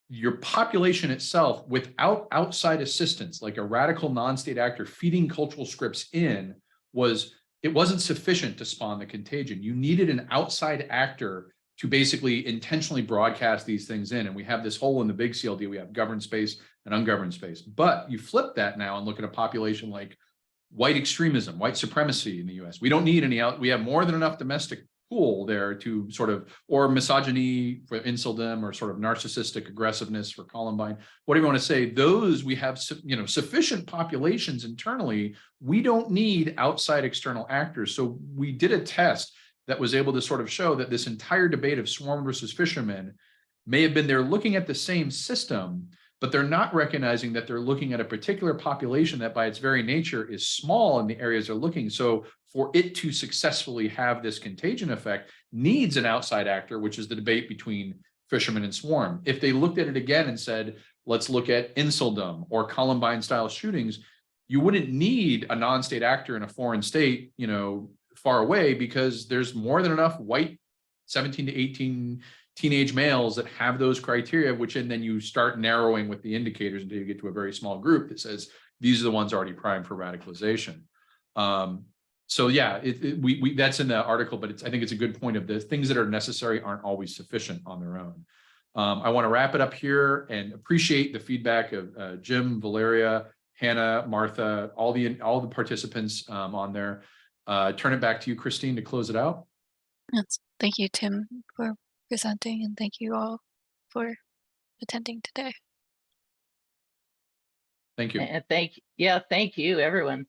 your population itself without outside assistance, like a radical non-state actor feeding cultural scripts in, it wasn't sufficient to spawn the contagion. You needed an outside actor to basically intentionally broadcast these things in. And we have this hole in the big CLD. We have governed space and ungoverned space. But you flip that now and look at a population like white extremism, white supremacy in the US. We don't need any out. We have more than enough domestic pool there to sort of, or misogyny for incildom, or sort of narcissistic aggressiveness for Columbine, whatever you want to say. Those we have, you know, sufficient populations internally. We don't need outside external actors. So we did a test that was able to sort of show that this entire debate of swarm versus fishermen may have been, they're looking at the same system, but they're not recognizing that they're looking at a particular population that by its very nature is small in the areas they're looking. So for it to successfully have this contagion effect needs an outside actor, which is the debate between fishermen and swarm. If they looked at it again and said, let's look at insuldom or Columbine style shootings, you wouldn't need a non-state actor in a foreign state, far away, because there's more than enough white 17 to 18 teenage males that have those criteria, which and then you start narrowing with the indicators until you get to a very small group that says these are the ones already primed for radicalization. So yeah, we that's in the article, but I think it's a good point of the things that are necessary aren't always sufficient on their own. I want to wrap it up here and appreciate the feedback of Jim, Valeria, Hannah, Martha, all the participants on there. Turn it back to you, Christine, to close it out. Yes. Thank you, Tim, for presenting, and thank you all for attending today. Thank you. And thank you, everyone.